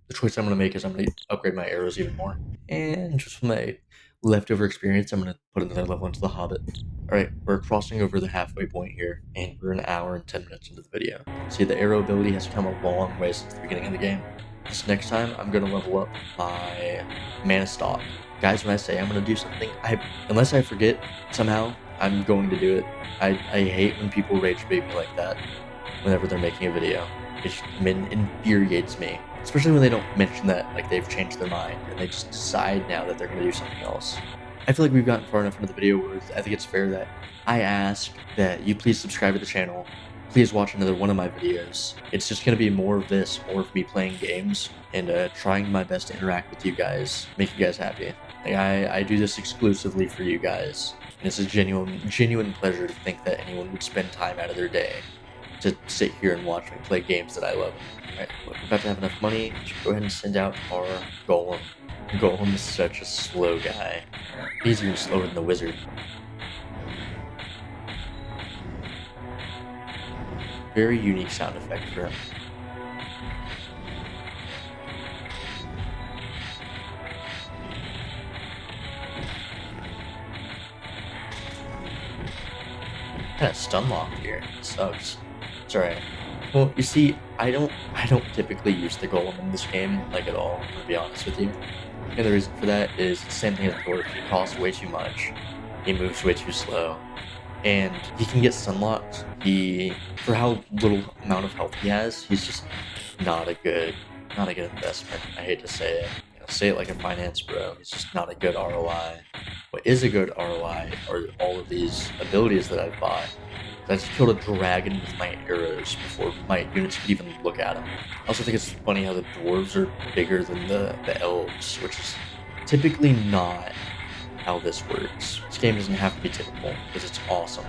The choice I'm going to make is I'm going to upgrade my arrows even more. And just for my leftover experience, I'm going to put another level into the Hobbit. Alright, we're crossing over the halfway point here, and we're an hour and 10 minutes into the video. See, the arrow ability has come a long way since the beginning of the game. This next time, I'm going to level up my mana stop. Guys, when I say I'm going to do something, unless I forget, somehow, I'm going to do it. I hate when people rage bait me like that whenever they're making a video. It just infuriates me. Especially when they don't mention that, like, they've changed their mind and they just decide now that they're going to do something else. I feel like we've gotten far enough into the video where I think it's fair that I ask that you please subscribe to the channel. Please watch another one of my videos. It's just going to be more of this, more of me playing games and trying my best to interact with you guys, make you guys happy. Like, I do this exclusively for you guys. And it's a genuine pleasure to think that anyone would spend time out of their day to sit here and watch me play games that I love. Alright, we're about to have enough money. Should go ahead and send out our Golem. Golem is such a slow guy. He's even slower than the wizard. Very unique sound effect for him. Kind of stun locked here. It sucks. It's alright. Well, you see, I don't typically use the Golem in this game, like at all, to be honest with you. And the reason for that is the same thing as Dwarf. He costs way too much. He moves way too slow. And he can get stun locked. For how little amount of health he has, he's just not a good investment. I hate to say it. Say it like a finance bro. He's just not a good ROI. What is a good ROI are all of these abilities that I've bought. I just killed a dragon with my arrows before my units could even look at him. I also think it's funny how the dwarves are bigger than the elves, which is typically not how this works. This game doesn't have to be typical, because it's awesome.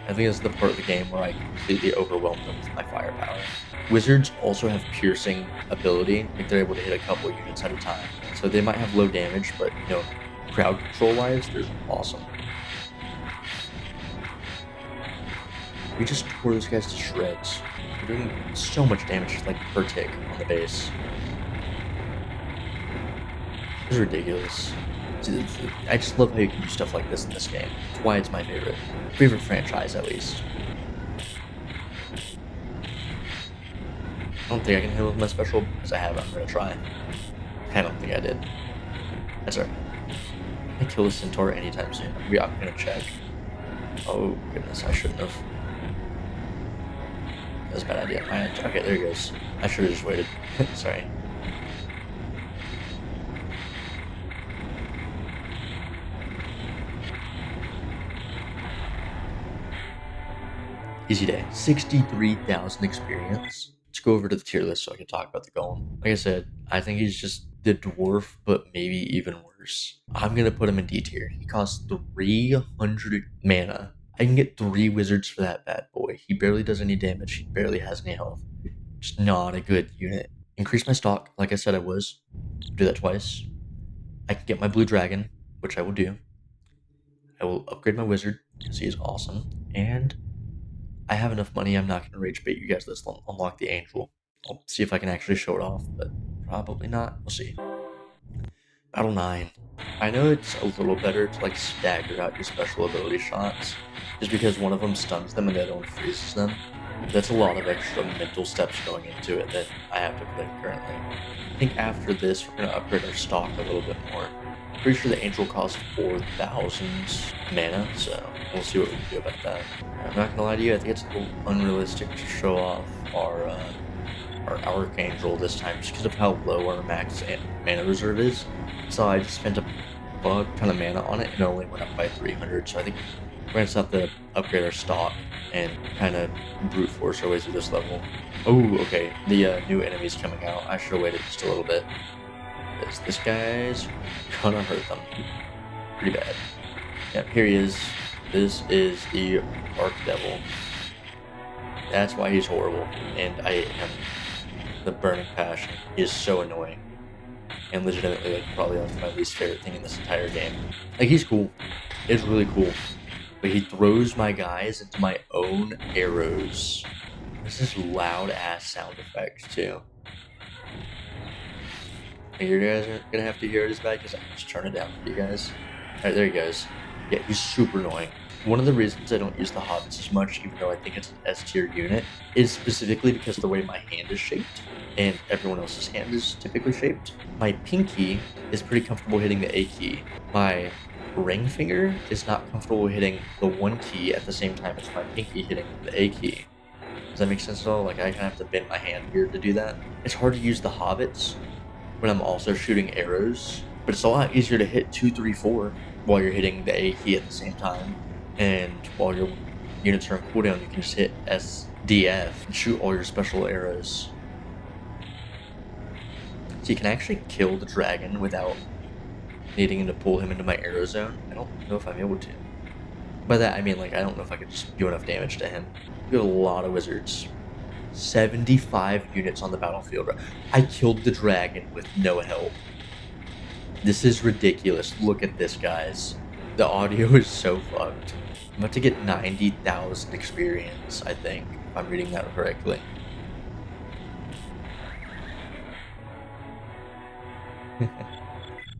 I think this is the part of the game where I completely overwhelm them with my firepower. Wizards also have piercing ability, like they're able to hit a couple units at a time. So they might have low damage, but crowd control wise, they're awesome. We just tore those guys to shreds. We're doing so much damage, like per tick on the base. It's ridiculous. I just love how you can do stuff like this in this game. That's why it's my favorite franchise, at least. I don't think I can hit with my special because I haven't. I'm gonna try. I don't think I did. That's alright. I kill the centaur anytime soon. I'm gonna check. Oh goodness, I shouldn't have. That was a bad idea. Okay, there he goes. I should have just waited. Sorry. Easy day. 63,000 experience. Let's go over to the tier list so I can talk about the Golem. Like I said, I think he's just the dwarf, but maybe even worse. I'm gonna put him in D tier. He costs 300 mana. I can get 3 wizards for that bad boy. He barely does any damage. He barely has any health. Just not a good unit. Increase my stock, like I said I was. Do that twice. I can get my blue dragon, which I will do. I will upgrade my wizard, because he is awesome. And I have enough money, I'm not going to rage bait you guys. Let's unlock the angel. I'll see if I can actually show it off, but probably not. We'll see. Battle 9. I know it's a little better to like stagger out your special ability shots, just because one of them stuns them and the other one freezes them. That's a lot of extra mental steps going into it that I have to play currently. I think after this, we're going to upgrade our stock a little bit more. Pretty sure the angel costs 4,000 mana, so we'll see what we can do about that. I'm not gonna lie to you, I think it's a little unrealistic to show off our archangel this time, just because of how low our max mana reserve is. So I just spent a ton of mana on it and it only went up by 300. So I think we're gonna just have to upgrade our stock and kind of brute force our way through this level. Oh, okay, the new enemy's coming out. I should have waited just a little bit. This guy's gonna hurt them pretty bad. Yep, here he is. This is the Archdevil. That's why he's horrible, and I hate him. The Burning Passion. He is so annoying, and legitimately, like, probably my least favorite thing in this entire game. Like, he's cool. It's really cool, but he throws my guys into my own arrows. This is loud ass sound effects too. You guys are gonna have to hear it as bad because I can just turn it down for you guys. Alright, there he goes. Yeah, he's super annoying. One of the reasons I don't use the hobbits as much, even though I think it's an S tier unit, is specifically because of the way my hand is shaped, and everyone else's hand is typically shaped. My pinky is pretty comfortable hitting the A key. My ring finger is not comfortable hitting the 1 key at the same time as my pinky hitting the A key. Does that make sense at all? Like, I kind of have to bend my hand here to do that. It's hard to use the hobbits when I'm also shooting arrows, but it's a lot easier to hit 2, 3, 4 while you're hitting the A key at the same time, and while your units are on cooldown, you can just hit SDF and shoot all your special arrows. So you can actually kill the dragon without needing to pull him into my arrow zone. I don't know if I'm able to. By that I mean, like, I don't know if I could just do enough damage to him. We have a lot of wizards. 75 units on the battlefield. I killed the dragon with no help. This is ridiculous. Look at this, guys. The audio is so fucked. I'm about to get 90,000 experience, I think, if I'm reading that correctly.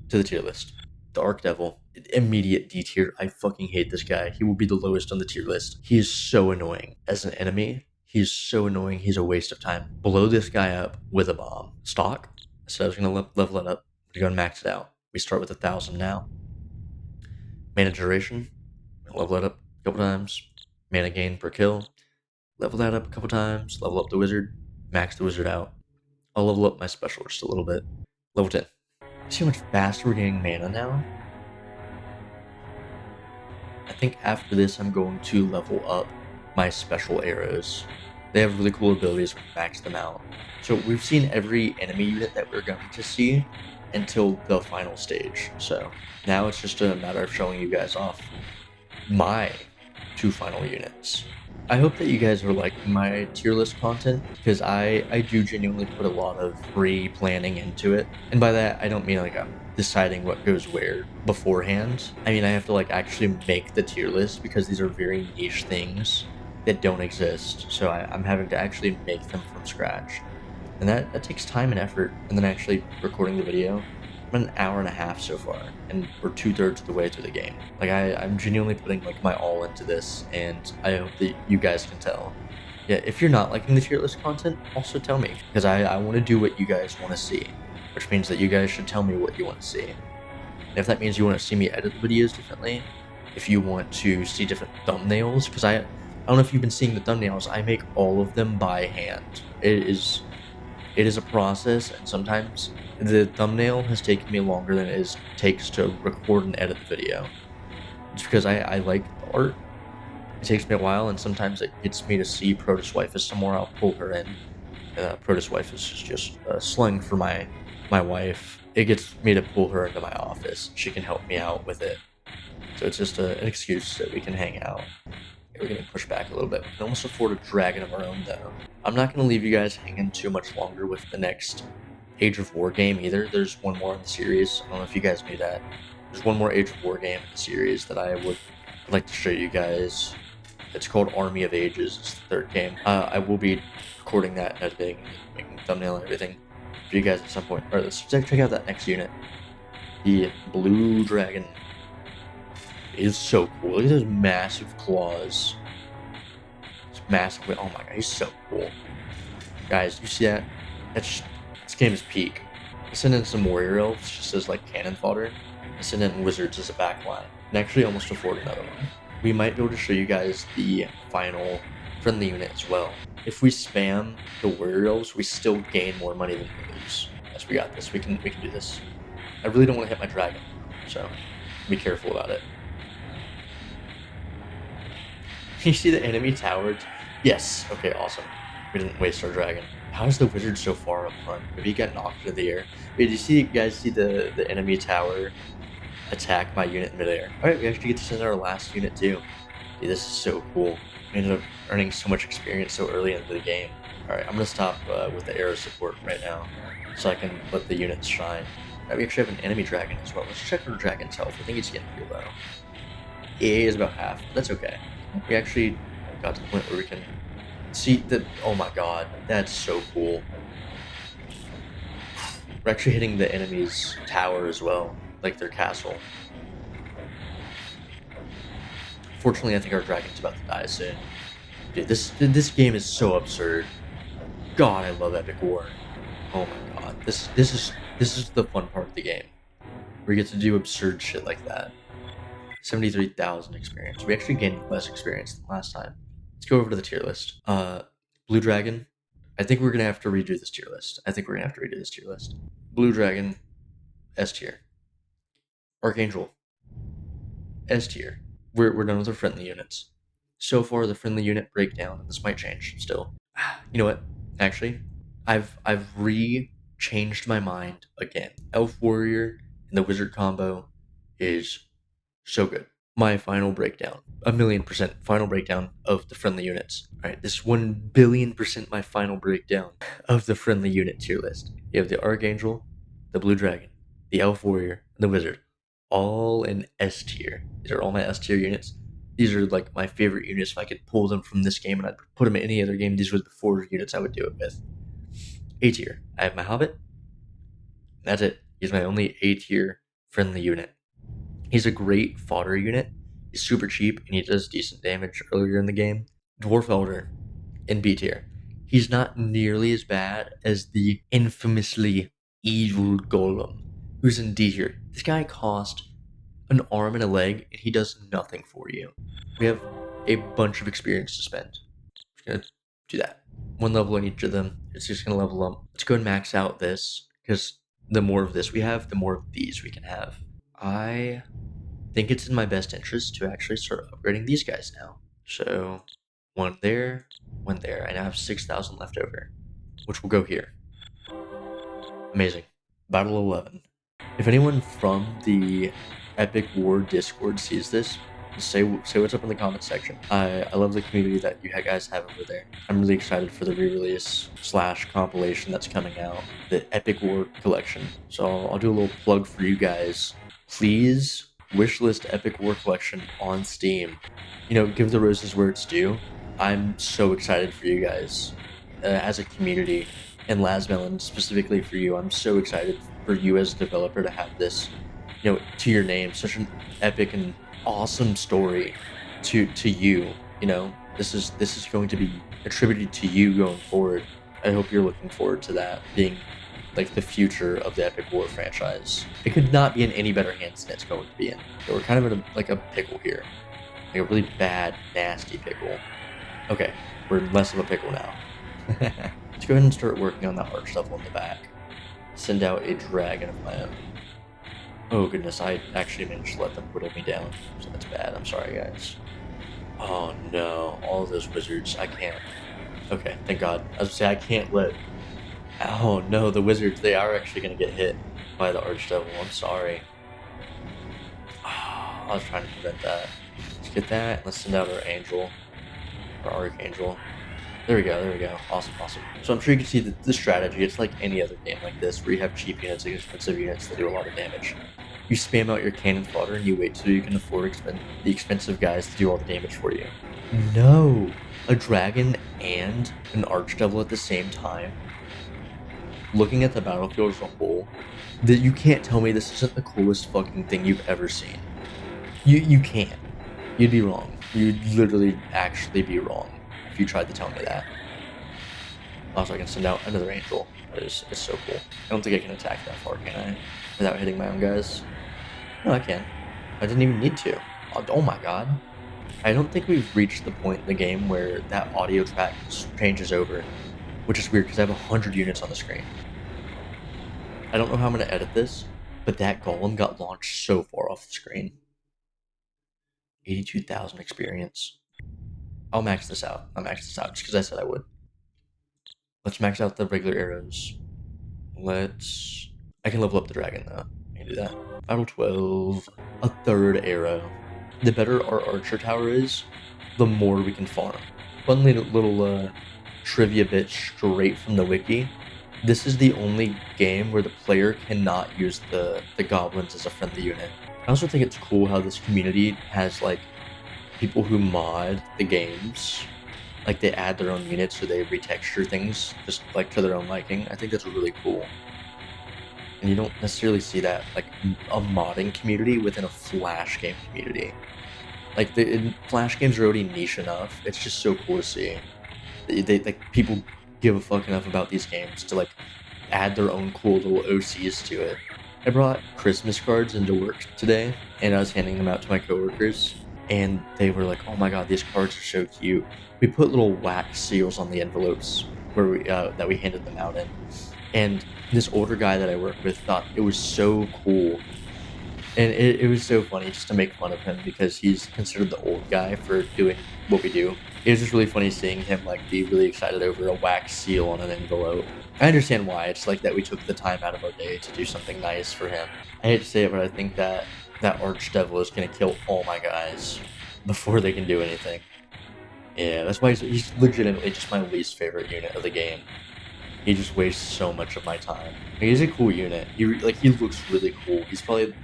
To the tier list. The Arc Devil, immediate D tier. I fucking hate this guy. He will be the lowest on the tier list. He is so annoying. As an enemy, he's so annoying. He's a waste of time. Blow this guy up with a bomb. Stock. So I was going to level it up. I'm going to go and max it out. We start with 1,000 now. Mana duration. Level it up a couple times. Mana gain per kill. Level that up a couple times. Level up the wizard. Max the wizard out. I'll level up my special just a little bit. Level 10. See how much faster we're getting mana now? I think after this I'm going to level up my special arrows. They have really cool abilities when you max them out. So we've seen every enemy unit that we're going to see until the final stage. So now it's just a matter of showing you guys off my 2 final units. I hope that you guys are liking my tier list content, because I do genuinely put a lot of pre-planning into it. And by that, I don't mean like I'm deciding what goes where beforehand. I mean, I have to like actually make the tier list, because these are very niche things that don't exist. So I'm having to actually make them from scratch. And that takes time and effort. And then actually recording the video, I'm an hour and a half so far, and we're 2/3 of the way through the game. Like I'm genuinely putting like my all into this, and I hope that you guys can tell. Yeah, if you're not liking the tier list content, also tell me, because I want to do what you guys want to see, which means that you guys should tell me what you want to see. And if that means you want to see me edit the videos differently, if you want to see different thumbnails, because I don't know if you've been seeing the thumbnails, I make all of them by hand. It is a process, and sometimes the thumbnail has taken me longer than it takes to record and edit the video. Just because I like the art. It takes me a while, and sometimes it gets me to see Protus Blankus somewhere. I'll pull her in. Protus Blankus is just slang for my wife. It gets me to pull her into my office. She can help me out with it. So it's just an excuse that we can hang out. We're going to push back a little bit. We can almost afford a dragon of our own, though. I'm not going to leave you guys hanging too much longer with the next Age of War game either. There's one more in the series. I don't know if you guys knew that. There's one more Age of War game in the series that I would like to show you guys. It's called Army of Ages. It's the 3rd game. I will be recording that and editing, making thumbnail and everything for you guys at some point. Alright, let's check out that next unit. The Blue Dragon is so cool. Look at those massive claws. It's massive. Oh my god, he's so cool. Guys, you see that? This game is peak. I sent in some warrior elves just as like cannon fodder. I sent in wizards as a backline. And actually almost afford another one. We might be able to show you guys the final friendly unit as well. If we spam the warrior elves, we still gain more money than we lose. Yes, we got this. We can do this. I really don't want to hit my dragon, so be careful about it. You see the enemy tower? Yes. Okay, awesome. We didn't waste our dragon. How is the wizard so far up front? Maybe he got knocked into the air. Wait, did you guys see the enemy tower attack my unit in midair? Alright, we actually get to send our last unit too. Dude, this is so cool. We ended up earning so much experience so early into the game. Alright, I'm gonna stop with the arrow support right now, so I can let the units shine. Alright, we actually have an enemy dragon as well. Let's check our dragon's health. I think it's getting pretty low. It is about half. That's okay. We actually got to the point where we can see that. Oh my god, that's so cool. We're actually hitting the enemy's tower as well, like their castle. Fortunately, I think our dragon's about to die soon. Dude, this game is so absurd. God, I love Epic War. Oh my god, this is the fun part of the game, where you get to do absurd shit like that. 73,000 experience. We actually gained less experience than last time. Let's go over to the tier list. Blue Dragon. I think we're gonna have to redo this tier list. Blue Dragon, S tier. Archangel. S tier. We're done with our friendly units. So far, the friendly unit breakdown, and this might change still. You know what? Actually, I've changed my mind again. Elf Warrior and the Wizard combo is so good. My final breakdown, 1,000,000% final breakdown of the friendly units. All right, this 1,000,000,000% my final breakdown of the friendly unit tier list. You have the Archangel, the Blue Dragon, the Elf Warrior, and the Wizard, all in S tier. These are all my S tier units. These are like my favorite units. If I could pull them from this game and I'd put them in any other game, these were the 4 units I would do it with. A tier, I have my Hobbit. That's it. He's my only A tier friendly unit. He's a great fodder unit. He's super cheap and he does decent damage earlier in the game. Dwarf Elder in B tier. He's not nearly as bad as the infamously evil Golem, who's in D tier. This guy cost an arm and a leg and he does nothing for you. We have a bunch of experience to spend. We're gonna do that. 1 level in each of them. It's just gonna level up. Let's go and max out this, because the more of this we have, the more of these we can have. I think it's in my best interest to actually start upgrading these guys now. So 1 there, 1 there. I now have 6,000 left over, which will go here. Amazing. Battle 11. If anyone from the Epic War Discord sees this, say what's up in the comment section. I love the community that you guys have over there. I'm really excited for the re-release / compilation that's coming out, the Epic War collection. So I'll do a little plug for you guys. Please wishlist Epic War collection on Steam. You know, give the roses where it's due. I'm so excited for you guys as a community, and Lasmelon specifically for you. I'm so excited for you as a developer to have this, you know, to your name. Such an epic and awesome story to you. You know, this is going to be attributed to you going forward. I hope you're looking forward to that being like the future of the Epic War franchise. It could not be in any better hands than it's going to be in. So we're kind of in a pickle here, like a really bad, nasty pickle. Okay, we're less of a pickle now. Let's go ahead and start working on that art stuff on the back. Send out a dragon of my own. Oh goodness, I actually managed to let them whittle me down, so that's bad. I'm sorry, guys. Oh no, all of those wizards, I can't. Okay, thank God. I was gonna say, I can't let... Oh no, the wizards, they are actually gonna get hit by the archdevil. I'm sorry. Oh, I was trying to prevent that. Let's get that. Let's send out our angel, our archangel. There we go. Awesome. So I'm sure you can see the strategy. It's like any other game like this, where you have cheap units and expensive units that do a lot of damage. You spam out your cannon fodder and you wait till you can afford the expensive guys to do all the damage for you. No! A dragon and an archdevil at the same time. Looking at the battlefield as a whole, that you can't tell me this isn't the coolest fucking thing you've ever seen. You can't. You'd be wrong. You'd literally actually be wrong if you tried to tell me that. Also, I can send out another angel. It's so cool. I don't think I can attack that far, can I? Without hitting my own guys? No, I can. I didn't even need to. Oh my god. I don't think we've reached the point in the game where that audio track changes over, which is weird because I have 100 units on the screen. I don't know how I'm going to edit this, but that golem got launched so far off the screen. 82,000 experience. I'll max this out. I'll max this out just because I said I would. Let's max out the regular arrows. I can level up the dragon though. I can do that. Battle 12. A 3rd arrow. The better our archer tower is, the more we can farm. Fun little trivia bit straight from the wiki. This is the only game where the player cannot use the goblins as a friendly unit. I also think it's cool how this community has like people who mod the games. Like they add their own units or they retexture things just like to their own liking. I think that's really cool. And you don't necessarily see that like a modding community within a Flash game community. Like Flash games are already niche enough. It's just so cool to see. They like people give a fuck enough about these games to like add their own cool little OCs to it. I brought Christmas cards into work today and I was handing them out to my coworkers and they were like, "Oh my god, these cards are so cute." We put little wax seals on the envelopes where we that we handed them out in. And this older guy that I work with thought it was so cool And it was so funny just to make fun of him because he's considered the old guy for doing what we do. It was just really funny seeing him like be really excited over a wax seal on an envelope. I understand why. It's like that we took the time out of our day to do something nice for him. I hate to say it, but I think that that archdevil is gonna kill all my guys before they can do anything. Yeah, that's why he's legitimately just my least favorite unit of the game. He just wastes so much of my time. Like, he's a cool unit. He looks really cool. He's probably,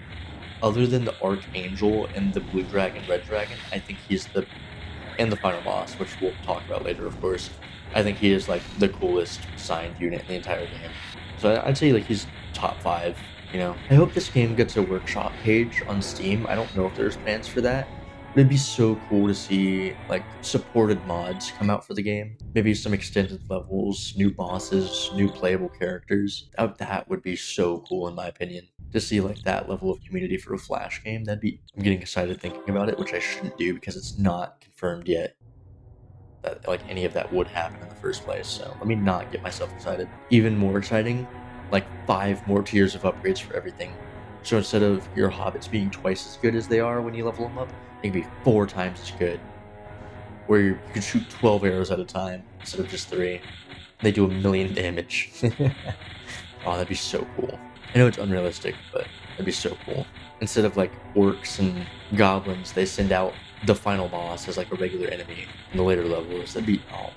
other than the Archangel and the Blue Dragon, Red Dragon, I think he's and the final boss, which we'll talk about later, of course. I think he is like the coolest signed unit in the entire game. So I'd say like he's top 5. You know, I hope this game gets a workshop page on Steam. I don't know if there's plans for that. But it'd be so cool to see like supported mods come out for the game. Maybe some extended levels, new bosses, new playable characters. That would be so cool in my opinion. To see like that level of community for a Flash game, I'm getting excited thinking about it, which I shouldn't do because it's not confirmed yet that like any of that would happen in the first place. So let me not get myself excited. Even more exciting, like 5 more tiers of upgrades for everything. So instead of your hobbits being twice as good as they are when you level them up, they can be 4 times as good. Where you can shoot 12 arrows at a time instead of just 3. They do 1,000,000 damage. Oh, that'd be so cool. I know it's unrealistic, but that'd be so cool. Instead of like orcs and goblins, they send out the final boss as like a regular enemy in the later levels. That'd be, oh,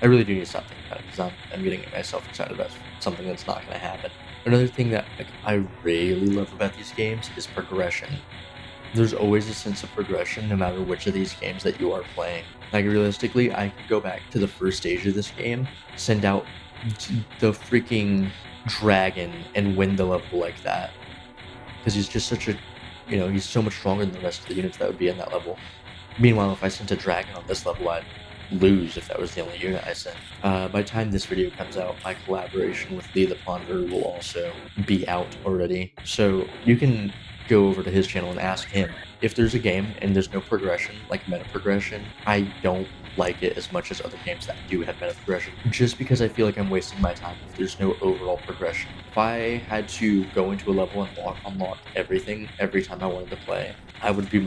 I really do need to stop thinking about it because I'm getting myself excited about something that's not going to happen. Another thing that like I really love about these games is progression. There's always a sense of progression no matter which of these games that you are playing. Like realistically, I could go back to the first stage of this game, send out the freaking dragon and win the level like that. Because he's just such a, he's so much stronger than the rest of the units that would be in that level. Meanwhile, if I sent a dragon on this level, I'd lose if that was the only unit I sent. By the time this video comes out, my collaboration with Lee the Ponderer will also be out already. So you can go over to his channel and ask him if there's a game and there's no progression, like meta progression. I don't like it as much as other games that do have meta progression, just because I feel like I'm wasting my time if there's no overall progression. If I had to go into a level and unlock everything every time I wanted to play, I would be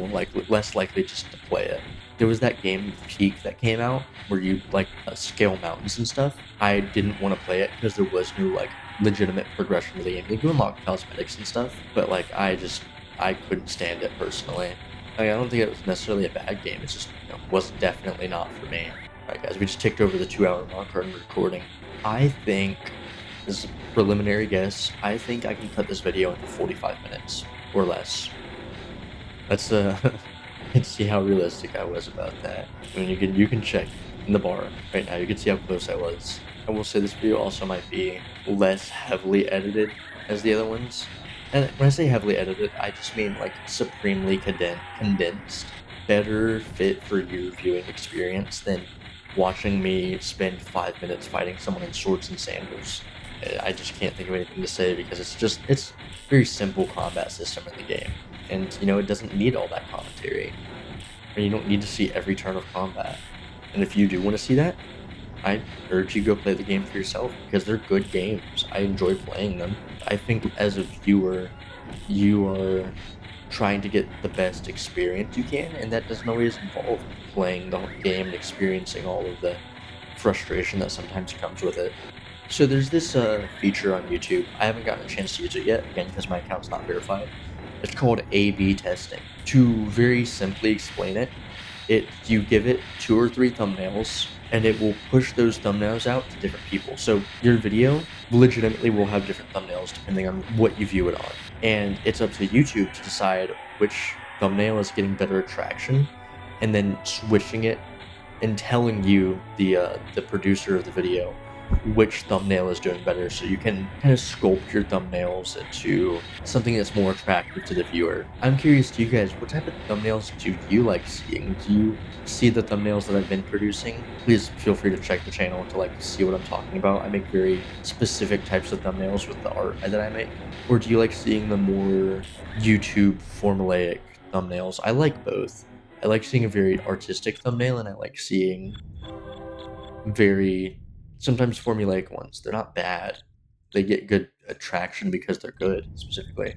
less likely just to play it. There was that game Peak that came out where you like scale mountains and stuff. I didn't want to play it because there was no like legitimate progression to the game. Like you unlock cosmetics and stuff, but like I couldn't stand it personally. I don't think it was necessarily a bad game. It's just was definitely not for me. Alright guys, we just ticked over the 2-hour marker in recording. I think, this is a preliminary guess, I think I can cut this video into 45 minutes or less. Let's see how realistic I was about that. I mean, you can check in the bar right now. You can see how close I was. I will say this video also might be less heavily edited as the other ones. And when I say heavily edited, I just mean like supremely condensed. Better fit for your viewing experience than watching me spend 5 minutes fighting someone in shorts and sandals. I just can't think of anything to say because it's very simple combat system in the game. And it doesn't need all that commentary. And you don't need to see every turn of combat. And if you do want to see that, I urge you go play the game for yourself because they're good games. I enjoy playing them. I think as a viewer, you are trying to get the best experience you can, and that doesn't always involve playing the whole game and experiencing all of the frustration that sometimes comes with it. So there's this feature on YouTube. I haven't gotten a chance to use it yet, again, because my account's not verified. It's called A/B testing. To very simply explain it, you give it 2 or 3 thumbnails, and it will push those thumbnails out to different people. So your video legitimately will have different thumbnails depending on what you view it on. And it's up to YouTube to decide which thumbnail is getting better traction, and then switching it and telling you, the producer of the video, which thumbnail is doing better, so you can kind of sculpt your thumbnails into something that's more attractive to the viewer. I'm curious to you guys, what type of thumbnails do you like seeing? Do you see the thumbnails that I've been producing? Please feel free to check the channel to see what I'm talking about. I make very specific types of thumbnails with the art that I make. Or do you like seeing the more YouTube formulaic thumbnails? I like both. I like seeing a very artistic thumbnail, and I like seeing very sometimes formulaic ones. They're not bad. They get good attraction because they're good, specifically.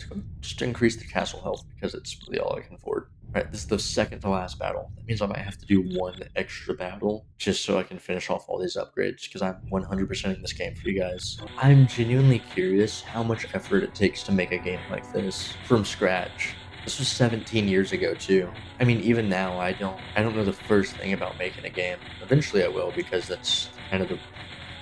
Let's go just increase the castle health because it's really all I can afford. Alright, this is the second to last battle. That means I might have to do one extra battle just so I can finish off all these upgrades because I'm 100% in this game for you guys. I'm genuinely curious how much effort it takes to make a game like this from scratch. This was 17 years ago too. I mean, even now I don't know the first thing about making a game. Eventually I will because that's kind of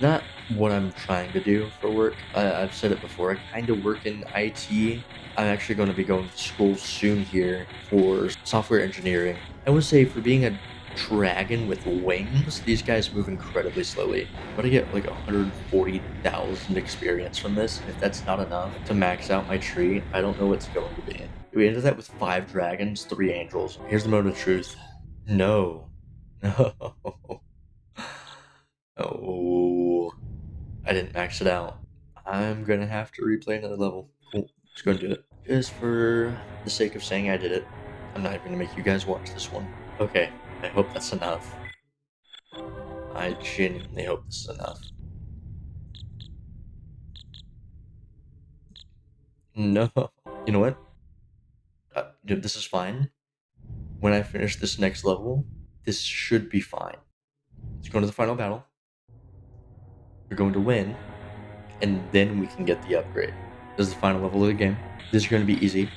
not what I'm trying to do for work. I've said it before, I kind of work in IT. I'm actually going to be going to school soon here for software engineering. I would say for being a dragon with wings, these guys move incredibly slowly. But I get like 140,000 experience from this. If that's not enough to max out my tree, I don't know what's going to be. We ended that with 5 dragons, 3 angels. Here's the moment of truth. No. No. Oh, I didn't max it out. I'm gonna have to replay another level. Cool, let's go and do it. Just for the sake of saying I did it, I'm not even gonna make you guys watch this one. Okay, I hope that's enough. I genuinely hope this is enough. No, you know what? Dude, this is fine. When I finish this next level, this should be fine. Let's go to the final battle. We're going to win, and then we can get the upgrade. This is the final level of the game. This is going to be easy.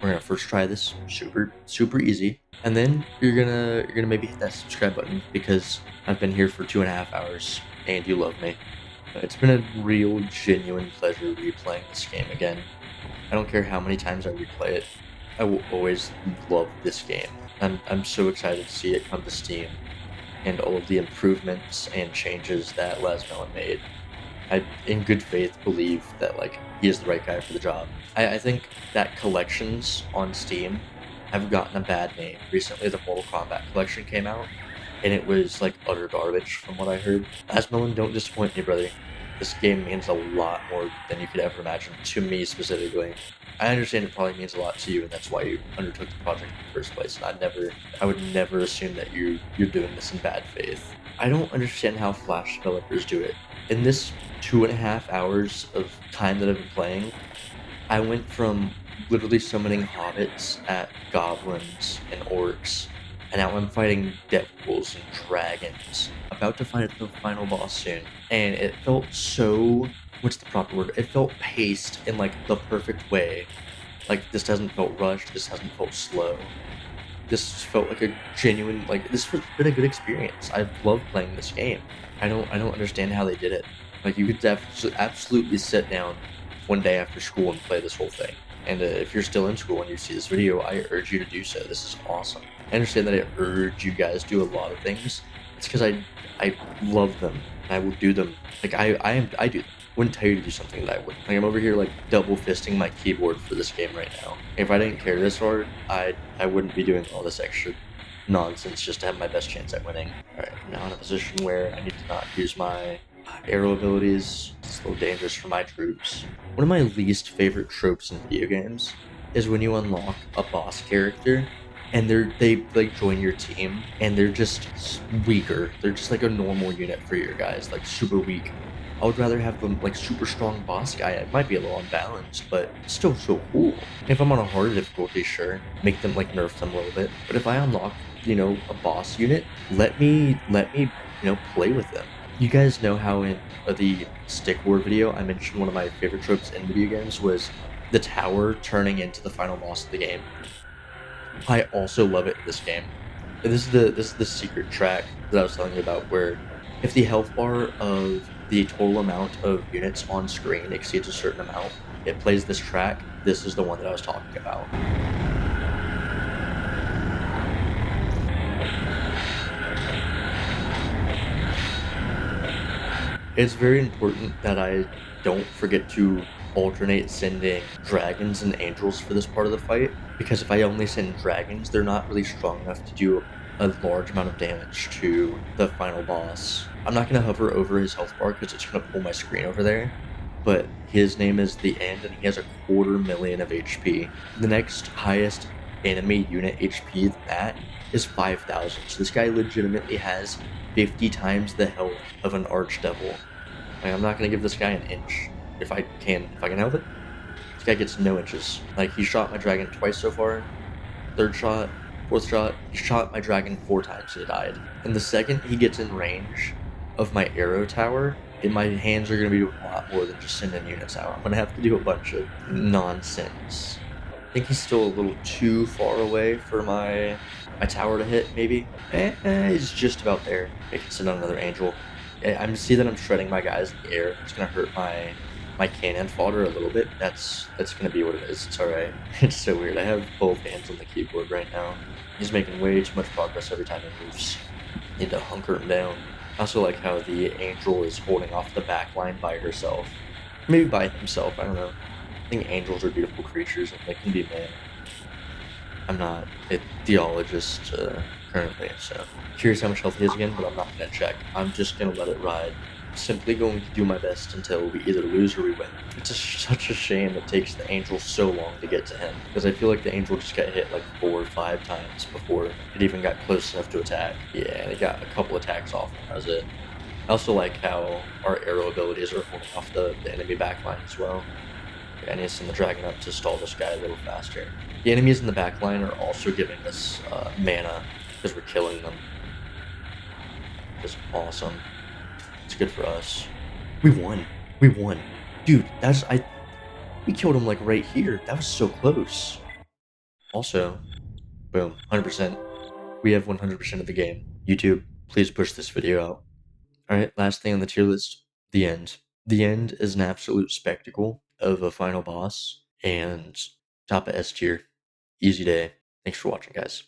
We're gonna first try this, super easy, and then you're gonna maybe hit that subscribe button because I've been here for 2.5 hours and you love me. It's been a real, genuine pleasure replaying this game again. I don't care how many times I replay it. I will always love this game. I'm so excited to see it come to Steam and all of the improvements and changes that Lasmelon made. I, in good faith, believe that like he is the right guy for the job. I think that collections on Steam have gotten a bad name. Recently, the Mortal Kombat collection came out, and it was like utter garbage from what I heard. Asmelin, don't disappoint me, brother. This game means a lot more than you could ever imagine to me specifically. I understand it probably means a lot to you, and that's why you undertook the project in the first place. And I would never assume that you're doing this in bad faith. I don't understand how Flash developers do it. In this 2.5 hours of time that I've been playing, I went from literally summoning hobbits at goblins and orcs, and now I'm fighting devils and dragons. About to fight the final boss soon, and it felt so, what's the proper word? It felt paced in like the perfect way. Like this hasn't felt rushed, this hasn't felt slow. This felt like a genuine, like this has been a good experience. I've loved playing this game. I don't understand how they did it. Like you could absolutely sit down one day after school and play this whole thing. And if you're still in school and you see this video, I urge you to do so. This is awesome. I understand that I urge you guys to do a lot of things. It's because I love them and I will do them. Like I do them. Wouldn't tell you to do something that I wouldn't. Like I'm over here like double fisting my keyboard for this game right now. If I didn't care this hard, I wouldn't be doing all this extra nonsense just to have my best chance at winning. Alright, I'm now in a position where I need to not use my arrow abilities. It's a little dangerous for my troops. One of my least favorite tropes in video games is when you unlock a boss character and they like join your team and they're just weaker. They're just like a normal unit for your guys, like super weak. I would rather have them like super strong boss guy. It might be a little unbalanced, but still so cool. If I'm on a harder difficulty, sure, make them like nerf them a little bit. But if I unlock, you know, a boss unit, let me, you know, play with them. You guys know how in the Stick War video, I mentioned one of my favorite tropes in video games was the tower turning into the final boss of the game. I also love it in this game. And this is the secret track that I was telling you about, where if the health bar of the total amount of units on screen exceeds a certain amount, it plays this track. This is the one that I was talking about. It's very important that I don't forget to alternate sending dragons and angels for this part of the fight, because if I only send dragons, they're not really strong enough to do a large amount of damage to the final boss. I'm not going to hover over his health bar because it's going to pull my screen over there, but his name is The End and he has 250,000 of HP. The next highest enemy unit HP than that is 5,000, so this guy legitimately has 50 times the health of an archdevil. Like, I'm not going to give this guy an inch if I can help it. This guy gets no inches. Like, he shot my dragon twice so far. Third shot, fourth shot, he shot my dragon 4 times and it died. And the second he gets in range of my arrow tower, my hands are going to be doing a lot more than just sending units out. I'm going to have to do a bunch of nonsense. I think he's still a little too far away for my tower to hit, maybe. He's just about there. I can send out another angel. I see that I'm shredding my guys in the air. It's going to hurt my cannon fodder a little bit. That's gonna be what it is. It's alright. It's so weird. I have both hands on the keyboard right now. He's making way too much progress every time he moves. Need to hunker him down. I also like how the angel is holding off the back line by herself. Maybe by himself, I don't know. I think angels are beautiful creatures and they can be men. I'm not a theologist currently, so curious how much health he is again, but I'm not gonna check. I'm just gonna let it ride. Simply going to do my best until we either lose or we win. It's such a shame it takes the angel so long to get to him, because I feel like the angel just got hit like 4 or 5 times before it even got close enough to attack. Yeah, and it got a couple attacks off, and that was it. I also like how our arrow abilities are holding off the enemy backline as well. Yeah, I need to send the dragon up to stall this guy a little faster. The enemies in the backline are also giving us mana, because we're killing them. Just awesome. It's good for us. We won. We won. Dude, we killed him like right here. That was so close. Also, boom, 100%. We have 100% of the game. YouTube, please push this video out. Alright, last thing on the tier list, the end. The end is an absolute spectacle of a final boss, and top of S tier. Easy day. Thanks for watching, guys.